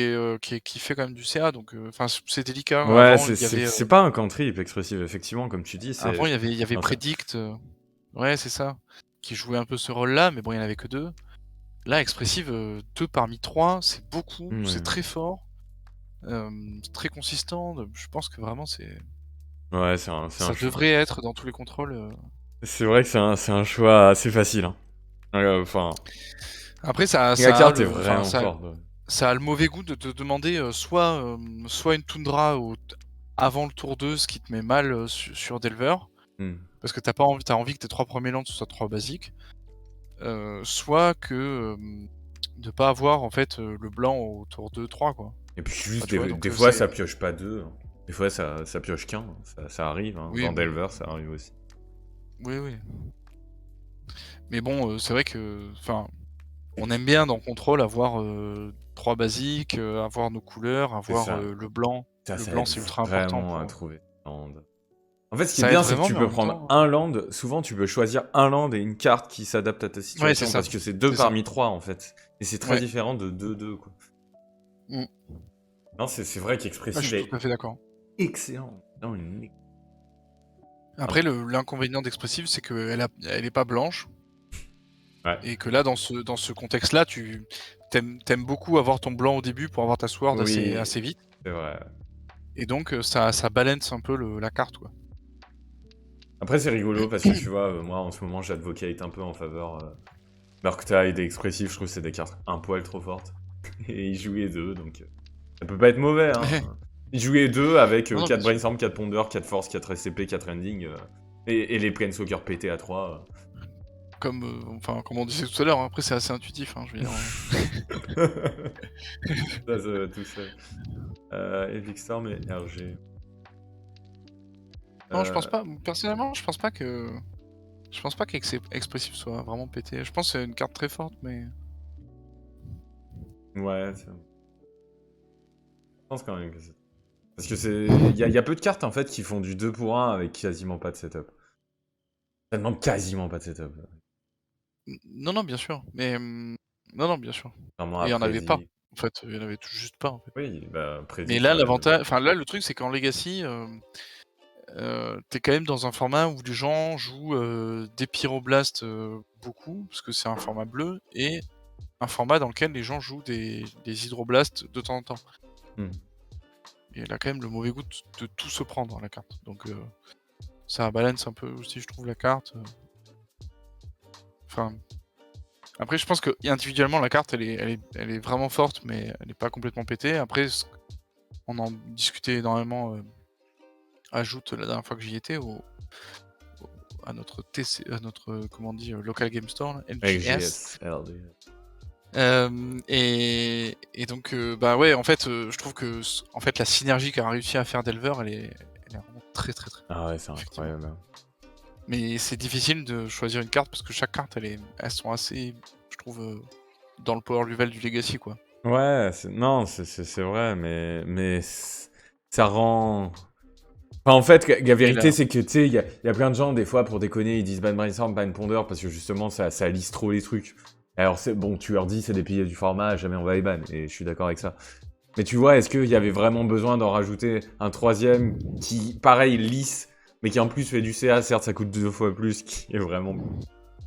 fait quand même du CA donc enfin c'est délicat. Ouais, Avant il y avait, c'est pas un cantrip expressif, effectivement, comme tu dis, c'est... avant il y avait Non, ça... Predict, ouais c'est ça, qui jouait un peu ce rôle-là, mais bon il y en avait que 2. Là Expressive, 2 parmi 3 c'est beaucoup, c'est Ouais, très fort, c'est très consistant, je pense que vraiment ouais, c'est un ça choix. devrait être dans tous les contrôles, C'est vrai que c'est un choix assez facile, hein. Enfin, Après ça la ça a carte est le enfin vraiment forte. Ouais. ça a le mauvais goût de te demander, soit une toundra avant le tour 2, ce qui te met mal, sur Delver, Hmm. parce que t'as envie que tes 3 premiers lands ce soient 3 basiques, soit que, de pas avoir en fait, le blanc au tour 2-3 quoi. Et puis Enfin juste, tu vois? des Donc, fois, ça pioche pas deux, hein. Des fois, ça pioche qu'un. Ça arrive, hein. oui, Dans Delver, ça arrive aussi. oui, oui. Mais bon, c'est vrai que enfin, on aime bien dans Control avoir, 3 basiques, avoir nos couleurs, C'est avoir, ça. le blanc. Le Ça blanc aide c'est ultra important vraiment à pour, trouver un land. En fait, ce qui est ça aide bien, c'est que vraiment tu mais en peux même prendre temps, un land. Souvent, tu peux choisir un land et une carte qui s'adapte à ta ouais c'est situation ça, parce que c'est 2 c'est ça. parmi 3 en fait. Et c'est très Ouais. différent de 2-2, quoi. Mmh. Non, c'est vrai Ah, je qu'Expressive suis tout est à fait d'accord. excellent. Non, Après, l'inconvénient d'Expressive, c'est qu'elle est pas blanche. Ouais. Et que là, dans ce contexte-là, tu t'aimes beaucoup avoir ton blanc au début pour avoir ta sword Oui, assez vite. c'est vrai. Et donc, ça balance un peu la carte, quoi. Après, c'est rigolo parce que tu vois, moi en ce moment, j'advocate un peu en faveur Murktide et Expressive. Je trouve que c'est des cartes un poil trop fortes. Et ils jouent les deux, donc ça peut pas être mauvais. Hein. Ils jouent les deux avec Non, non, 4 bien sûr. Brainstorm, 4 Ponder, 4 Force, 4 SCP, 4 Ending. Et les Planeswalkers pétés à 3. Comme on disait tout à l'heure, hein, après c'est assez intuitif, hein, je veux dire. Ça va tout seul. Epic Storm et RG. Non, je pense pas. Personnellement, je pense pas qu'Expressive soit vraiment pété. Je pense que c'est une carte très forte, mais Ouais, je pense quand même que c'est. Parce que c'est. Il y a peu de cartes en fait qui font du 2 pour 1 avec quasiment pas de setup. Ça demande quasiment pas de setup. non, non, bien sûr. Mais non, non, bien sûr. Vraiment Et il y en avait pas. après. En fait, il y en avait tout juste pas. En fait. Oui, bah Mais Prédit, là, ouais. l'avantage, enfin là, le truc, c'est qu'en Legacy, t'es quand même dans un format où les gens jouent des pyroblastes beaucoup, parce que c'est un format bleu, et un format dans lequel les gens jouent des hydroblastes de temps en temps. Hmm. Et elle a quand même le mauvais goût de tout se prendre, la carte. Donc ça balance un peu aussi, je trouve, la carte. Enfin. Après, je pense que individuellement, la carte, elle est vraiment forte, mais elle n'est pas complètement pétée. Après, on en discutait énormément. Ajoute la dernière fois que j'y étais à notre TC, à notre comment on dit, local game store, là, LGS. LGS, LD. Et donc bah ouais, en fait, je trouve que en fait la synergie qu'a réussi à faire Delver, elle est vraiment très très très. Ah ouais, c'est Effectivement. incroyable. Mais c'est difficile de choisir une carte parce que chaque carte, elles sont assez, je trouve, dans le power level du Legacy, quoi. Ouais, non, c'est vrai, mais ça rend. Enfin, en fait, la Et vérité, là, c'est que, tu sais, il y a plein de gens, des fois, pour déconner, ils disent ban brainstorm, ban ponder, parce que justement, ça lisse trop les trucs. Alors, c'est bon, tu leur dis, c'est des piliers du format, jamais on va les ban, et je suis d'accord avec ça. Mais tu vois, est-ce qu'il y avait vraiment besoin d'en rajouter un troisième qui, pareil, lisse, mais qui en plus fait du CA, certes, ça coûte 2 fois plus, qui est vraiment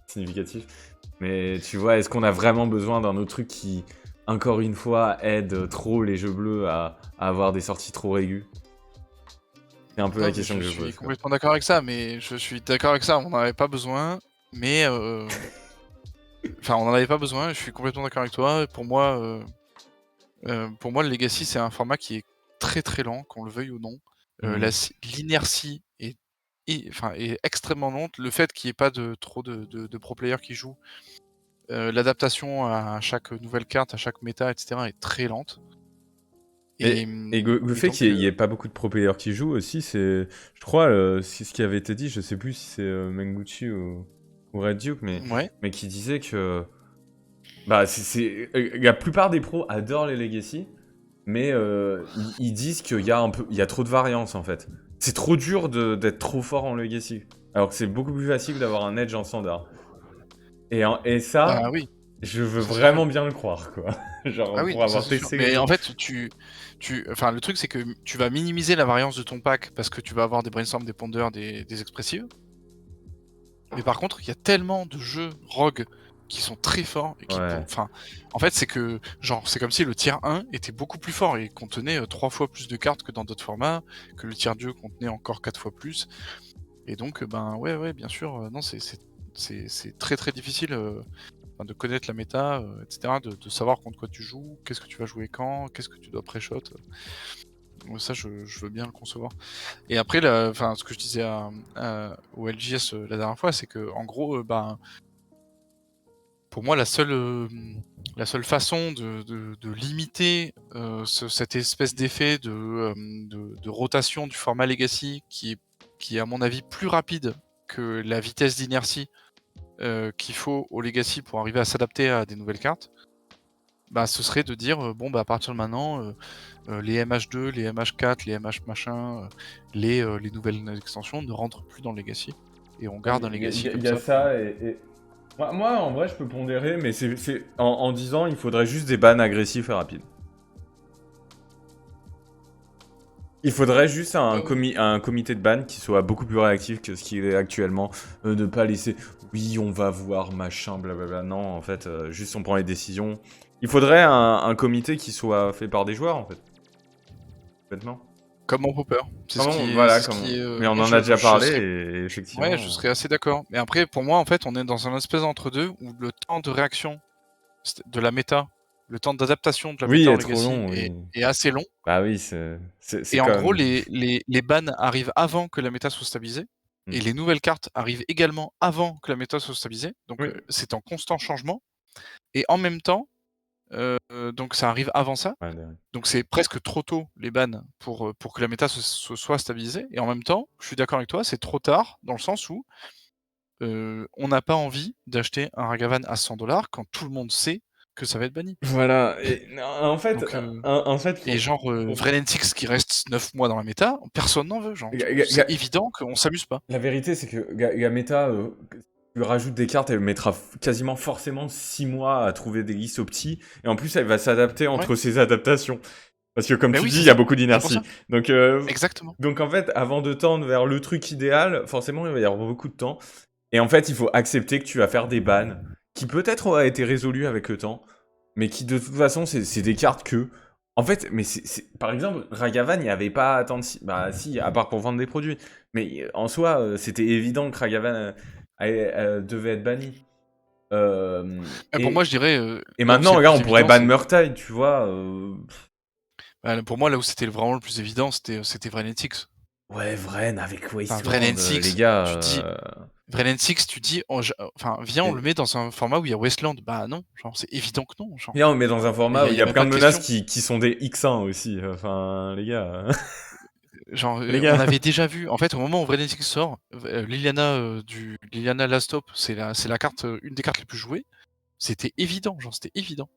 significatif. Mais tu vois, est-ce qu'on a vraiment besoin d'un autre truc qui, encore une fois, aide trop les jeux bleus à avoir des sorties trop réguës? C'est un peu la non, mais question je que je suis pose, quoi. complètement d'accord avec ça, mais je suis d'accord avec ça, on n'en avait pas besoin, mais enfin, on n'en avait pas besoin, je suis complètement d'accord avec toi. Pour moi, le Legacy, c'est un format qui est très très lent, qu'on le veuille ou non. L'inertie est extrêmement lente. Le fait qu'il n'y ait pas trop de pro players qui jouent, l'adaptation à chaque nouvelle carte, à chaque méta, etc. est très lente. Et, le Et fait donc, qu'il y ait pas beaucoup de pro players qui jouent aussi, c'est, je crois, c'est ce qui avait été dit, je sais plus si c'est Menguchi ou Red Duke, ouais. mais qui disait que bah, la plupart des pros adorent les Legacy, mais ils disent qu'il y a il y a trop de variance en fait. C'est trop dur d'être trop fort en Legacy, alors que c'est beaucoup plus facile d'avoir un edge en standard. Et ça, Bah oui, je veux ça c'est sûr. vraiment bien le croire, quoi. Ah Genre, oui, pour ça avoir c'est sûr. testé les Mais deux. en fait, enfin, le truc c'est que tu vas minimiser la variance de ton pack parce que tu vas avoir des brainstorms, des pondeurs, des expressives. Mais par contre, il y a tellement de jeux rogue qui sont très forts et Ouais. enfin, en fait, c'est que genre c'est comme si le tier 1 était beaucoup plus fort et contenait 3 fois plus de cartes que dans d'autres formats, que le tier 2 contenait encore 4 fois plus. Et donc ben ouais, bien sûr, non, c'est très très difficile enfin, de connaître la méta, etc., de savoir contre quoi tu joues, qu'est-ce que tu vas jouer quand, qu'est-ce que tu dois pré-shot. Ça, je veux bien le concevoir. Et après, enfin, ce que je disais au LGS la dernière fois, c'est que en gros, ben, pour moi, la seule façon de limiter cette espèce d'effet de rotation du format Legacy, qui est à mon avis plus rapide que la vitesse d'inertie qu'il faut au Legacy pour arriver à s'adapter à des nouvelles cartes, bah, ce serait de dire bon, bah, à partir de maintenant, les MH2, les MH4, les MH machin, les nouvelles extensions ne rentrent plus dans le Legacy. Et on garde un Legacy comme Il y a ça. ça et... Moi, en vrai, je peux pondérer, mais en disant il faudrait juste des bans agressifs et rapides. Il faudrait juste un, Euh, un comité de ban qui soit beaucoup plus réactif que ce qu'il est actuellement. Ne pas laisser, oui, on va voir, machin, blablabla. Non, en fait, juste on prend les décisions. Il faudrait un comité qui soit fait par des joueurs, en fait. Complètement. Comme en Popper. Comment, voilà, C'est ce comment. qui est. Mais on Moi, en a déjà je parlé serais. et Ouais, je effectivement. serais assez d'accord. Mais après, pour moi, en fait, on est dans un espèce d'entre-deux où le temps de réaction de la méta, le temps d'adaptation de la Oui, méta en est trop Legacy long, oui. est assez long. Bah oui, c'est Et en gros, comme. les bans arrivent avant que la méta soit stabilisée. Hmm. Et les nouvelles cartes arrivent également avant que la méta soit stabilisée. Donc, Oui. c'est en constant changement. Et en même temps, donc ça arrive avant ça. Ouais, derrière. Donc c'est presque trop tôt les bans pour que la méta soit stabilisée. Et en même temps, je suis d'accord avec toi, c'est trop tard dans le sens où on n'a pas envie d'acheter un Ragavan à 100 $ quand tout le monde sait que ça va être banni. Voilà. Et, en fait, Donc, en fait, et genre Vrenetix qui reste 9 mois dans la méta, personne n'en veut. Genre, c'est évident qu'on s'amuse pas. La vérité, c'est que Gameta, tu rajoutes des cartes, elle mettra quasiment forcément 6 mois à trouver des listes opti. Et en plus, elle va s'adapter Ouais, entre ses adaptations. Parce que, comme ben tu oui, dis, c'est il y a ça. beaucoup C'est pour d'inertie. ça. Donc, Exactement. donc, en fait, avant de tendre vers le truc idéal, forcément, il va y avoir beaucoup de temps. Et en fait, il faut accepter que tu vas faire des bans qui peut-être auraient été résolus avec le temps, mais qui de toute façon, c'est des cartes que. En fait, mais par exemple, Ragavan, il n'y avait pas à attendre. Bah, si, à part pour vendre des produits. Mais en soi, c'était évident que Ragavan devait être banni. Et pour moi, je dirais Et là où maintenant, c'est le regarde, plus on pourrait évident, ban c'est. Murktide, tu vois. Pour moi, là où c'était vraiment le plus évident, c'était Vrenetix. Ouais, Vren avec Enfin, Wasteland, les Vrenetix, gars. tu dis. Vrenetix, tu dis, enfin, viens, on le met dans un format où il y a Wasteland. Bah non, genre, c'est évident que non. Genre, Et on le met dans un il format où il y y a a même plein pas de de menaces question. qui sont des X1 aussi. Enfin, les gars. Genre, Les on gars. avait déjà vu, en fait, au moment où Vrenetix sort, Liliana, Liliana Last Hope, c'est la carte, une des cartes les plus jouées. C'était évident, genre, c'était évident.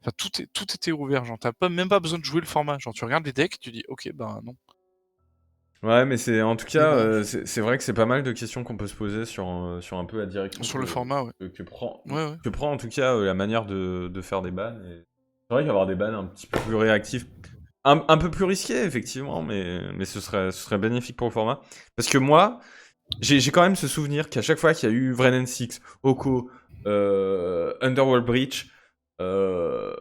Enfin, tout était ouvert, genre, t'as même pas besoin de jouer le format. Genre, tu regardes les decks, tu dis, ok, ben non. Ouais, mais c'est en tout Mais cas, bon, c'est vrai que c'est pas mal de questions qu'on peut se poser sur un peu la direction sur le format, ouais. Ouais, ouais. que prend en tout cas la manière de faire des bans. C'est vrai qu'avoir des bans un petit peu plus réactifs, un peu plus risqué effectivement, mais ce serait bénéfique pour le format. Parce que moi, j'ai quand même ce souvenir qu'à chaque fois qu'il y a eu Vren Six, Oko, Underworld Breach, euh,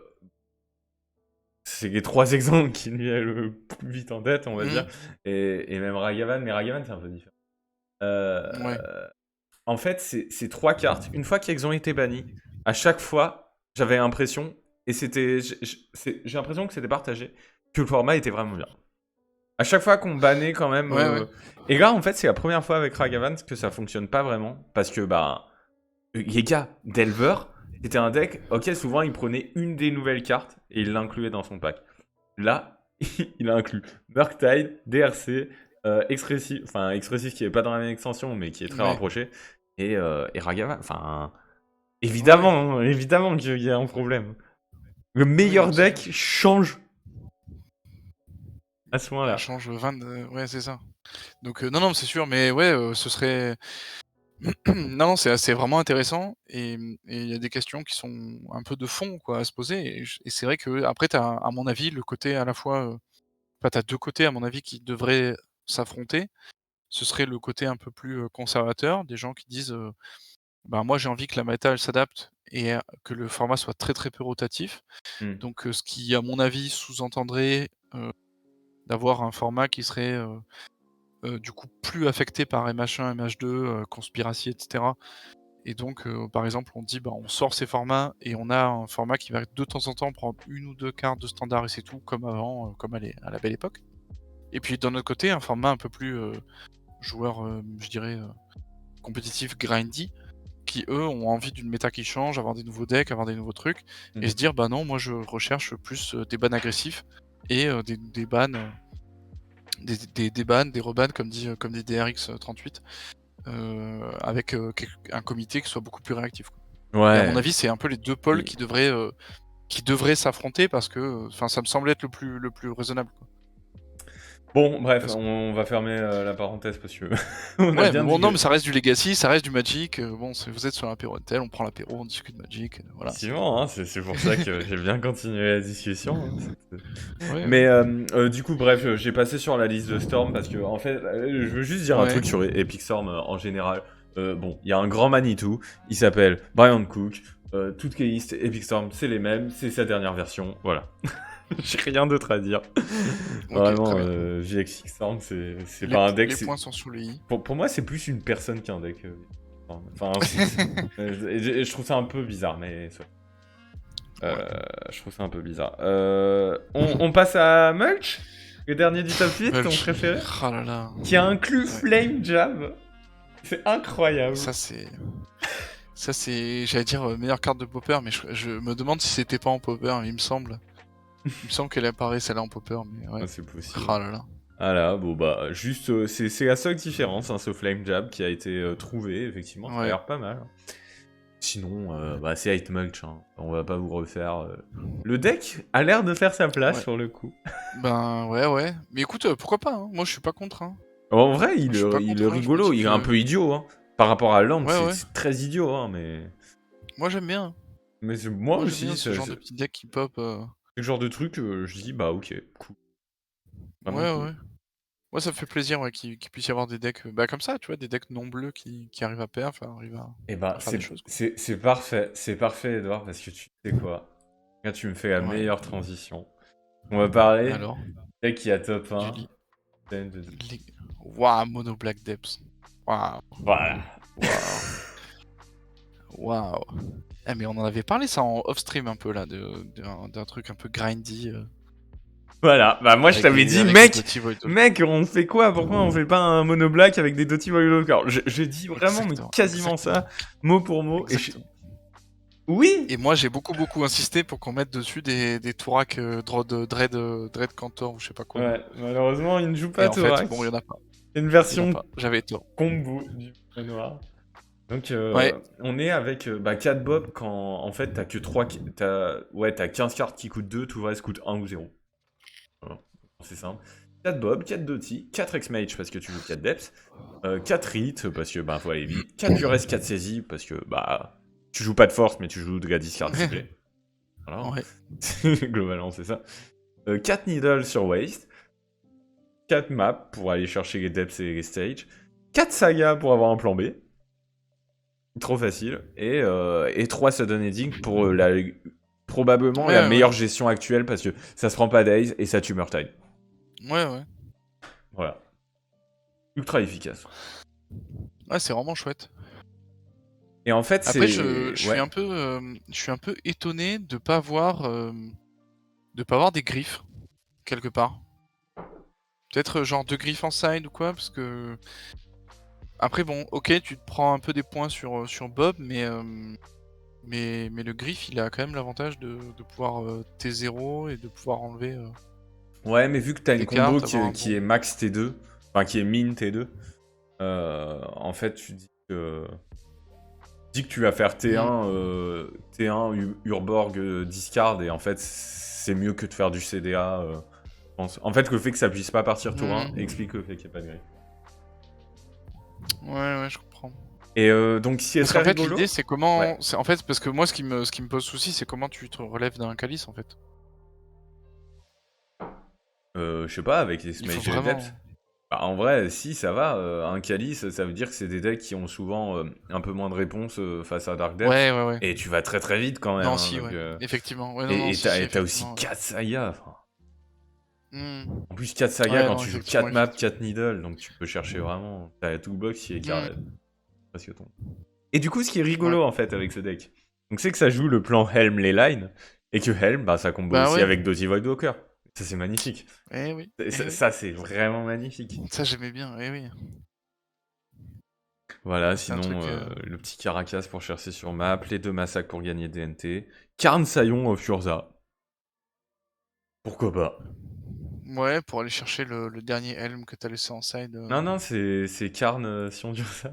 c'est les trois exemples qui lui est le plus vite en tête, on va dire. Mhm. Et même Ragavan, mais Ragavan c'est un peu différent. Ouais. En fait, ces trois cartes, une fois qu'elles ont été bannies, à chaque fois, j'avais l'impression, et c'était, j'ai l'impression que c'était partagé, que le format était vraiment bien. À chaque fois qu'on bannait quand même. Ouais, ouais. Et là, en fait, c'est la première fois avec Ragavan que ça fonctionne pas vraiment. Parce que, bah, les gars, Delver, c'était un deck, ok, souvent il prenait une des nouvelles cartes et il l'incluait dans son pack. Là, il a inclus Murktide, DRC, Expressif qui est pas dans la même extension mais qui est très Ouais. rapproché, et Ragavan. Enfin, Ouais, ouais. évidemment, hein, évidemment qu'il y a un problème. Le Oui, meilleur non, c'est sûr. deck change à ce moment-là. Change 20, ouais, c'est ça. Donc, non, non, c'est sûr, mais ouais, ce serait. Non, non, c'est vraiment intéressant et il y a des questions qui sont un peu de fond, quoi, à se poser et c'est vrai qu'après tu as, à mon avis, le côté à la fois, enfin, tu as 2 côtés, à mon avis, qui devraient s'affronter. Ce serait le côté un peu plus, conservateur, des gens qui disent, «Bah, moi, j'ai envie que la méta, elle s'adapte et que le format soit très, très peu rotatif». Hmm. Donc, ce qui, à mon avis, sous-entendrait, d'avoir un format qui serait, du coup, plus affecté par MH1, MH2, Conspiracy et cetera. Et donc, par exemple, on dit, bah, on sort ces formats et on a un format qui va de temps en temps prendre une ou 2 cartes de standard et c'est tout, comme avant, comme à la belle époque. Et puis d'un autre côté, un format un peu plus, joueur, je dirais, compétitif, grindy, qui eux ont envie d'une méta qui change, avoir des nouveaux decks, avoir des nouveaux trucs, et Mhm. se dire, bah non, moi je recherche plus des bans agressifs et des bans, des bans, des rebans, comme dit DRX38, avec un comité qui soit beaucoup plus réactif, quoi. Et à mon Ouais. avis, c'est un peu les 2 pôles Et- qui devraient s'affronter parce que, enfin, ça me semble être le plus raisonnable, quoi. Bon, bref, Parce- on va fermer la parenthèse parce que on a Ouais, bien mais bon, non, digressé. mais ça reste du Legacy, ça reste du Magic. Bon, vous êtes sur l'apéro Intel, on prend l'apéro, on discute Magic. Voilà. Effectivement, hein, c'est pour ça que j'ai bien continué la discussion. Hein, Ouais, mais du coup, bref, j'ai passé sur la liste de Storm parce que, en fait, je veux juste dire un ouais. truc sur Epic Storm en général. Bon, il y a un grand Manitou, il s'appelle Brian Cook. Toutes les listes Epic Storm, c'est les mêmes, c'est sa dernière version, voilà. J'ai rien d'autre à dire. Ok, très Vraiment, bien. VX Storm, c'est Les, pas un deck. les points sont sous le i. Pour moi, c'est plus une personne qu'un deck. Enfin, et je trouve ça un peu bizarre, mais je trouve ça un peu bizarre. On passe à Mulch, le dernier du top 8, ton Mulch. préféré, Oh là là. qui a inclus Ouais. Flame Jab. C'est incroyable. Ça c'est, j'allais dire meilleure carte de Popper, mais je me demande si c'était pas en Popper, il me semble. Il me semble qu'elle apparaît celle-là en Popper, mais ouais. Ah, c'est possible. Oh là là. Ah là, bon bah, juste, c'est la seule différence, hein, ce Flame Jab qui a été trouvé, effectivement, ça a Ouais. l'air pas mal. Sinon, bah, c'est Hate Mulch, hein. On va pas vous refaire. Le deck a l'air de faire sa place Ouais. sur le coup. Ben ouais. Mais écoute, pourquoi pas, hein. Moi je suis pas contre, hein. En vrai, Je suis pas il est contre, hein. Je me rigolo, dis il est que... un peu idiot, hein. Par rapport à Land, Ouais. c'est très idiot, hein, mais... Moi j'aime bien. Mais moi Moi j'aime aussi, bien ce genre de c'est petit deck qui pop. le genre de truc, je dis, bah ok, cool. Vraiment cool. Ouais. Moi ça me fait plaisir qu'il puisse y avoir des decks bah, comme ça, tu vois, des decks non bleus qui arrivent à perf, arrivent Et bah, à faire des choses, quoi. c'est parfait, Edouard, parce que tu sais quoi? Là, tu me fais la Ouais. meilleure transition. On va parler Alors, deck qui a top du 1. lit. Waouh, Mono Black Depths. Waouh. Voilà. Waouh. Ah, mais on en avait parlé ça en off-stream un peu là, d'un truc un peu grindy. Voilà, bah moi je t'avais dit, mec, Mec, on fait quoi? Pourquoi on fait pas un mono black avec des Doty Voidwalker? J'ai dit vraiment, mais quasiment ça, mot pour mot. Oui! Et moi j'ai beaucoup insisté pour qu'on mette dessus des Tourak Dread Cantor ou je sais pas quoi. Ouais, malheureusement il ne joue pas Et en fait, Thorax. bon, il y en a pas. C'est une Il y en a version pas. J'avais tort. combo du noir. Donc Ouais. on est avec 4 Bob quand en fait t'as que 3... t'as 15 cartes qui coûtent 2, tout le reste coûte 1 ou 0. Voilà. C'est simple. 4 Bob, 4 Doty, 4 X-Mage parce que tu joues 4 Depths, 4 Rit parce que bah faut aller vite, 4 Duress, 4 Saisie parce que bah tu joues pas de force mais tu joues de la discard ciblée. Voilà. Ouais. Globalement c'est ça. 4 Needle sur Waste, 4 Maps pour aller chercher les Depths et les Stages, 4 Saga pour avoir un plan B. Trop facile. Et 3 Sudden Heading pour probablement la meilleure gestion actuelle parce que ça se prend pas d'Ace et ça tue Murktide. Ouais. Voilà. Ultra efficace. Ouais, c'est vraiment chouette. Et en fait, après, c'est... je suis un peu étonné de pas avoir des griffes quelque part. Peut-être genre 2 griffes en side ou quoi, parce que après bon, ok, tu te prends un peu des points sur Bob, mais le griffe, il a quand même l'avantage de pouvoir T0 et de pouvoir enlever Ouais, mais vu que t'as une des combo cartes, avoir qui est max T2, enfin qui est min T2, en fait, tu dis que tu vas faire T1 Urborg discard et en fait, c'est mieux que de faire du CDA. Je pense. En fait, le fait que ça puisse pas partir tour 1 explique le fait qu'il n'y a pas de griffe. Ouais, je comprends. Et donc, si est parce très qu'en fait, rigolo... l'idée, c'est comment... Ouais. En fait, parce que moi, ce qui me pose souci, c'est comment tu te relèves d'un calice, en fait. Je sais pas, avec les Smite et les Depths. Bah, en vrai, si, ça va. Un Calice, ça veut dire que c'est des decks qui ont souvent un peu moins de réponse face à Dark Depths. Ouais. Et tu vas très très vite quand même. Non, hein, si, donc, effectivement. Ouais, et si, t'as aussi effectivement, 4 Saga. Hmm. En plus, 4 Saga quand non, tu joues effectivement, 4 maps, 4 Needle. Donc tu peux chercher vraiment. T'as tout le box qui est carré. Presque ton. Et du coup, ce qui est rigolo en fait avec ce deck, donc c'est que ça joue le plan Helm les lines. Et que Helm, bah, ça combo aussi avec Doty Voidwalker. Ça, c'est magnifique. Eh oui. Ça, c'est vraiment magnifique. Ça, j'aimais bien, oui. Voilà, sinon, le petit Caracas pour chercher sur map, les 2 massacres pour gagner DNT, Karn Sayon Furza. Pourquoi pas? Ouais, pour aller chercher le dernier Helm que t'as laissé en side. Non, c'est Karn Sion Dursa.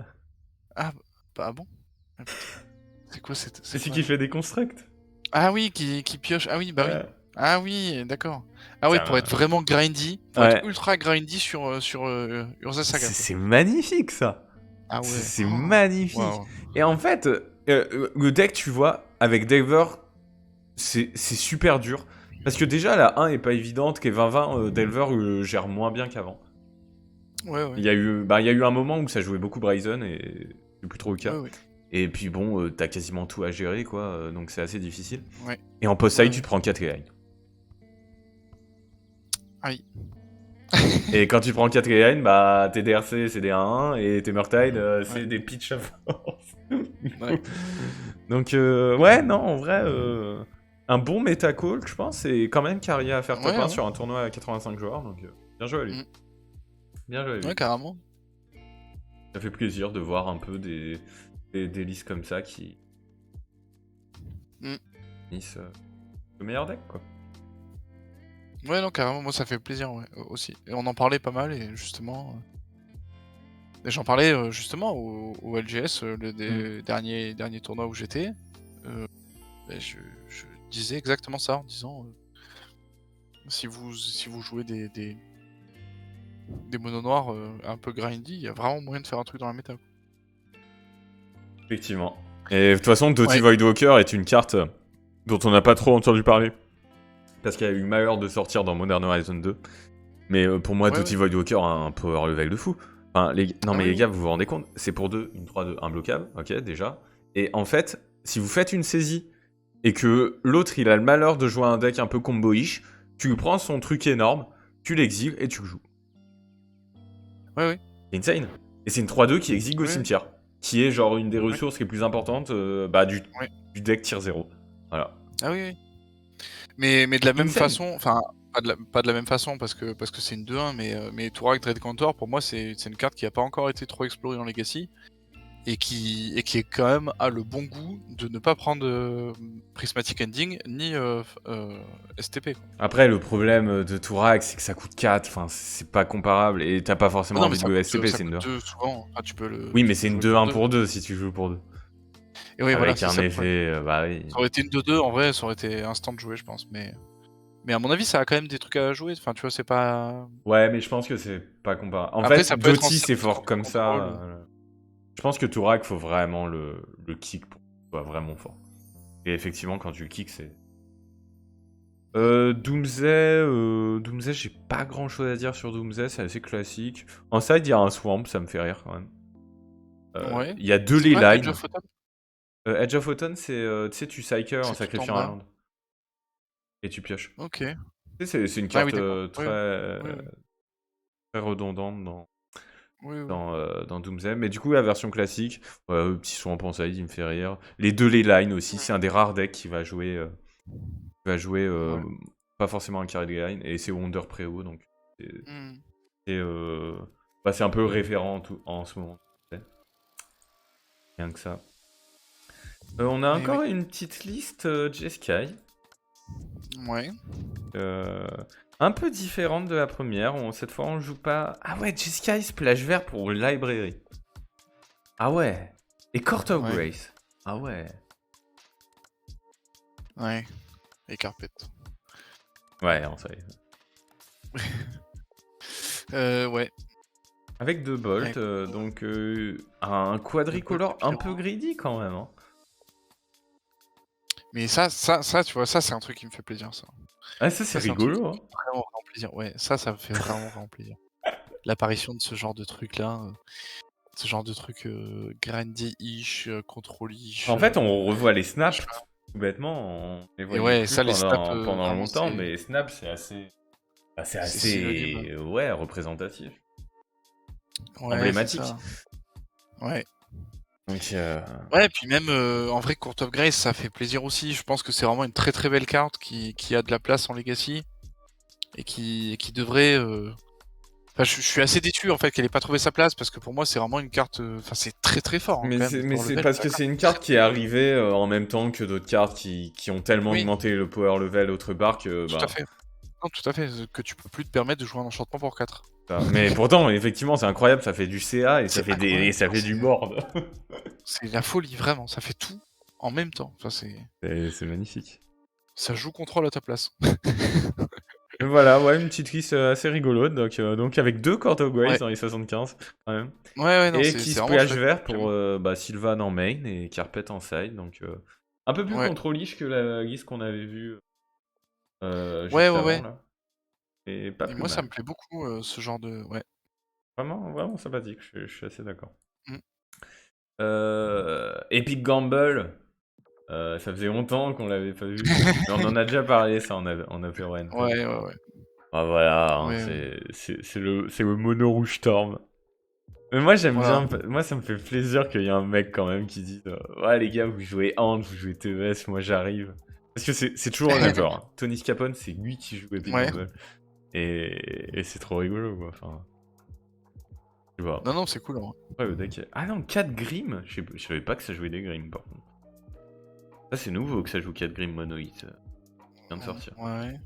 Ah, bah bon. C'est quoi C'est celui qui fait des constructs. Ah oui, qui pioche. Ah oui, bah ouais. oui. Ah oui, d'accord. Ah C'est oui, pour un- être vraiment grindy, pour être Ouais, ultra grindy sur Urza Saga, quoi. c'est magnifique ça. Ah C'est ouais. c'est Oh, magnifique. waouh. Et en fait, le deck, tu vois, avec Dever, c'est super dur. Parce que déjà, la 1 est pas évidente, qu'est 20-20, Delver gère moins bien qu'avant. Ouais, ouais. Il y a eu un moment où ça jouait beaucoup Bryson, et c'est plus trop le Ouais, cas. ouais. Et puis bon, t'as quasiment tout à gérer, quoi, donc c'est assez difficile. Ouais. Et en Ouais, post-side, tu ouais. te prends 4 line. Ah oui. Et quand tu prends 4 line, bah tes DRC c'est des 1-1, et tes Murktide Ouais. c'est des pitch of force. Ouais. Donc ouais, non, en vrai, un bon méta call, je pense, et quand même Carrier à faire top Ouais, 1 ouais. sur un tournoi à 85 joueurs, donc bien joué à lui. Mm. Bien joué à Ouais, lui. carrément. Ça fait plaisir de voir un peu des listes comme ça qui Mm. finissent le meilleur deck, quoi. Ouais, non, carrément, moi ça fait plaisir, ouais, aussi. Et on en parlait pas mal, et justement. Et j'en parlais justement au LGS, Mm. des derniers tournois où j'étais. Et je disais exactement ça en disant si vous jouez des monos noirs un peu grindy, il y a vraiment moyen de faire un truc dans la méta, quoi. Effectivement. Et de toute façon, Doty Ouais. Voidwalker est une carte dont on n'a pas trop entendu parler. Parce qu'il y a eu malheur de sortir dans Modern Horizon 2. Mais pour moi, Ouais, Doty ouais. Voidwalker a un power level de fou. Enfin, non, Ah mais oui, les oui. gars, vous vous rendez compte? C'est pour 2, une 3-2, un bloquable, ok, déjà. Et en fait, si vous faites une saisie et que l'autre il a le malheur de jouer un deck un peu combo-ish, tu lui prends son truc énorme, tu l'exiles et tu le joues. Ouais, ouais. C'est insane. Et c'est une 3-2 qui exige au Ouais, cimetière. Qui est genre une des ouais, ressources les plus importantes bah, ouais. du deck tier 0. Voilà. Ah oui, oui. Mais de la même Insane. façon, enfin, pas de la même façon parce que c'est une 2-1, mais Touareg Dread Cantor, pour moi, c'est une carte qui a pas encore été trop explorée dans Legacy. Et qui est quand même a le bon goût de ne pas prendre Prismatic Ending ni STP, quoi. Après, le problème de Tourak, c'est que ça coûte 4. Enfin, c'est pas comparable. Et t'as pas Ah forcément non, mais envie de go SCP, ça c'est une coûte 2. 2 souvent. Ah, tu peux Oui, mais tu c'est peux une jouer pour 2-1 2. pour 2 si tu joues pour 2. Et oui, voilà, Avec c'est un ça le problème. effet, bah oui. Ça aurait été une 2-2, en vrai, ça aurait été instant de jouer, je pense. Mais à mon avis, ça a quand même des trucs à jouer. Enfin, tu vois, c'est pas. Ouais, mais je pense que c'est pas comparable. En Après, ça fait, peut être en Doty, c'est circuit fort de comme ça. contrôle. Je pense que Tourak, faut vraiment le kick pour qu'il soit vraiment fort. Et effectivement, quand tu le kick, c'est. Doomsday, j'ai pas grand chose à dire sur Doomsday, c'est assez classique. En side, il y a un Swamp, ça me fait rire quand même. Ouais. Il y a deux C'est ley pas Edge line. of Autumn? Edge of Autumn, c'est, tu sais, tu cycle en C'est tout en sacrifiant un bas. land. Et tu pioches. Ok. Tu sais, c'est une Ah oui, carte d'accord. Oui, oui, oui. très redondante Oui, oui. dans Doomsday. Mais du coup, la version classique, petit Swamp en side, il me fait rire. Les deux ley line aussi, c'est un des rares decks qui va jouer, Ouais. pas forcément un carry de line. Et c'est Wonder Préau, donc c'est Hmm. c'est, bah, c'est un peu référent en ce moment. Rien que ça. On a Mais oui. encore une petite liste Jeskai. Ouais. Un peu différente de la première. Cette fois, on joue pas. Ah ouais, Jeskai Splash Vert pour Library. Ah ouais. Et Court of Ouais. Grace. Ah ouais. Ouais. Et Carpet. Ouais, on sait. Ouais. Avec 2 bolts, Avec donc un le Bolt quadricolore un peu Pyro. greedy quand même. Hein. Mais ça, tu vois, ça, c'est un truc qui me fait plaisir, ça. Ah, ça c'est Ça, c'est un truc qui rigolo. me Hein. fait vraiment, vraiment plaisir. Ouais, ça me fait vraiment, vraiment plaisir. L'apparition de ce genre de truc-là, ce genre de truc grindy-ish, contrôle-ish. En fait, on revoit les Je sais snaps. pas. Tout bêtement, on les Et voyait ouais, plus ça, les snaps, pendant vraiment, longtemps, mais snap c'est c'est synonyme. ouais, représentatif, Ouais, c'est emblématique. ça. Ouais. Donc Ouais, et puis même, en vrai, Court of Grace, ça fait plaisir aussi. Je pense que c'est vraiment une très très belle carte qui a de la place en Legacy et qui devrait. Enfin, je suis assez déçu en fait qu'elle ait pas trouvé sa place parce que pour moi, c'est vraiment une carte. Enfin, c'est très très fort hein, mais quand même. c'est Le mais power c'est level parce de la que carte c'est une est très carte qui est arrivée en même temps que d'autres cartes qui ont tellement Oui, augmenté le power level autre part que tout à bah fait. Non, tout à fait. Que tu peux plus te permettre de jouer un enchantement pour 4. ça. Mais pourtant effectivement c'est incroyable, ça fait du CA et ça C'est fait incroyable. ça fait du board. C'est la folie, vraiment. Ça fait tout en même temps. Enfin, c'est. C'est magnifique. Ça joue contrôle à ta place. Et voilà, ouais, une petite liste assez rigolote. Donc avec 2 Cordoguays Ouais. dans les 75, quand même. Ouais, non, Et c'est Kiss vraiment PH chouette, vert pour effectivement. Sylvan en main et Carpet en side. Donc un peu plus Ouais. contrôlish que la liste qu'on avait vue Ouais, juste ouais, avant, ouais. là. Et pas Et plus moi, ça me mal. plaît beaucoup, ce genre de ouais. Vraiment, vraiment sympathique, je suis assez d'accord. Mmh. Epic Gamble, ça faisait longtemps qu'on l'avait pas vu. Mais on en a déjà parlé, ça, en apéro NP. Ouais, ouais, ouais. Ah voilà, hein, Ouais, ouais. c'est le mono rouge Storm. Mais moi j'aime Voilà. bien, moi ça me fait plaisir qu'il y ait un mec quand même qui dise ouais les gars vous jouez Hand, vous jouez TES, moi j'arrive. Parce que c'est toujours le même genre. Hein. Tony Scapone c'est lui qui joue Epic Ouais. Gamble. Et c'est trop rigolo quoi, enfin. Tu vois. Non, non, c'est cool, en vrai. Ouais, le deck Ah non, 4 Grim je savais pas que ça jouait des Grim par contre. Ça c'est nouveau que ça joue 4 Grim Monoïte. Vient de sortir. Ouais.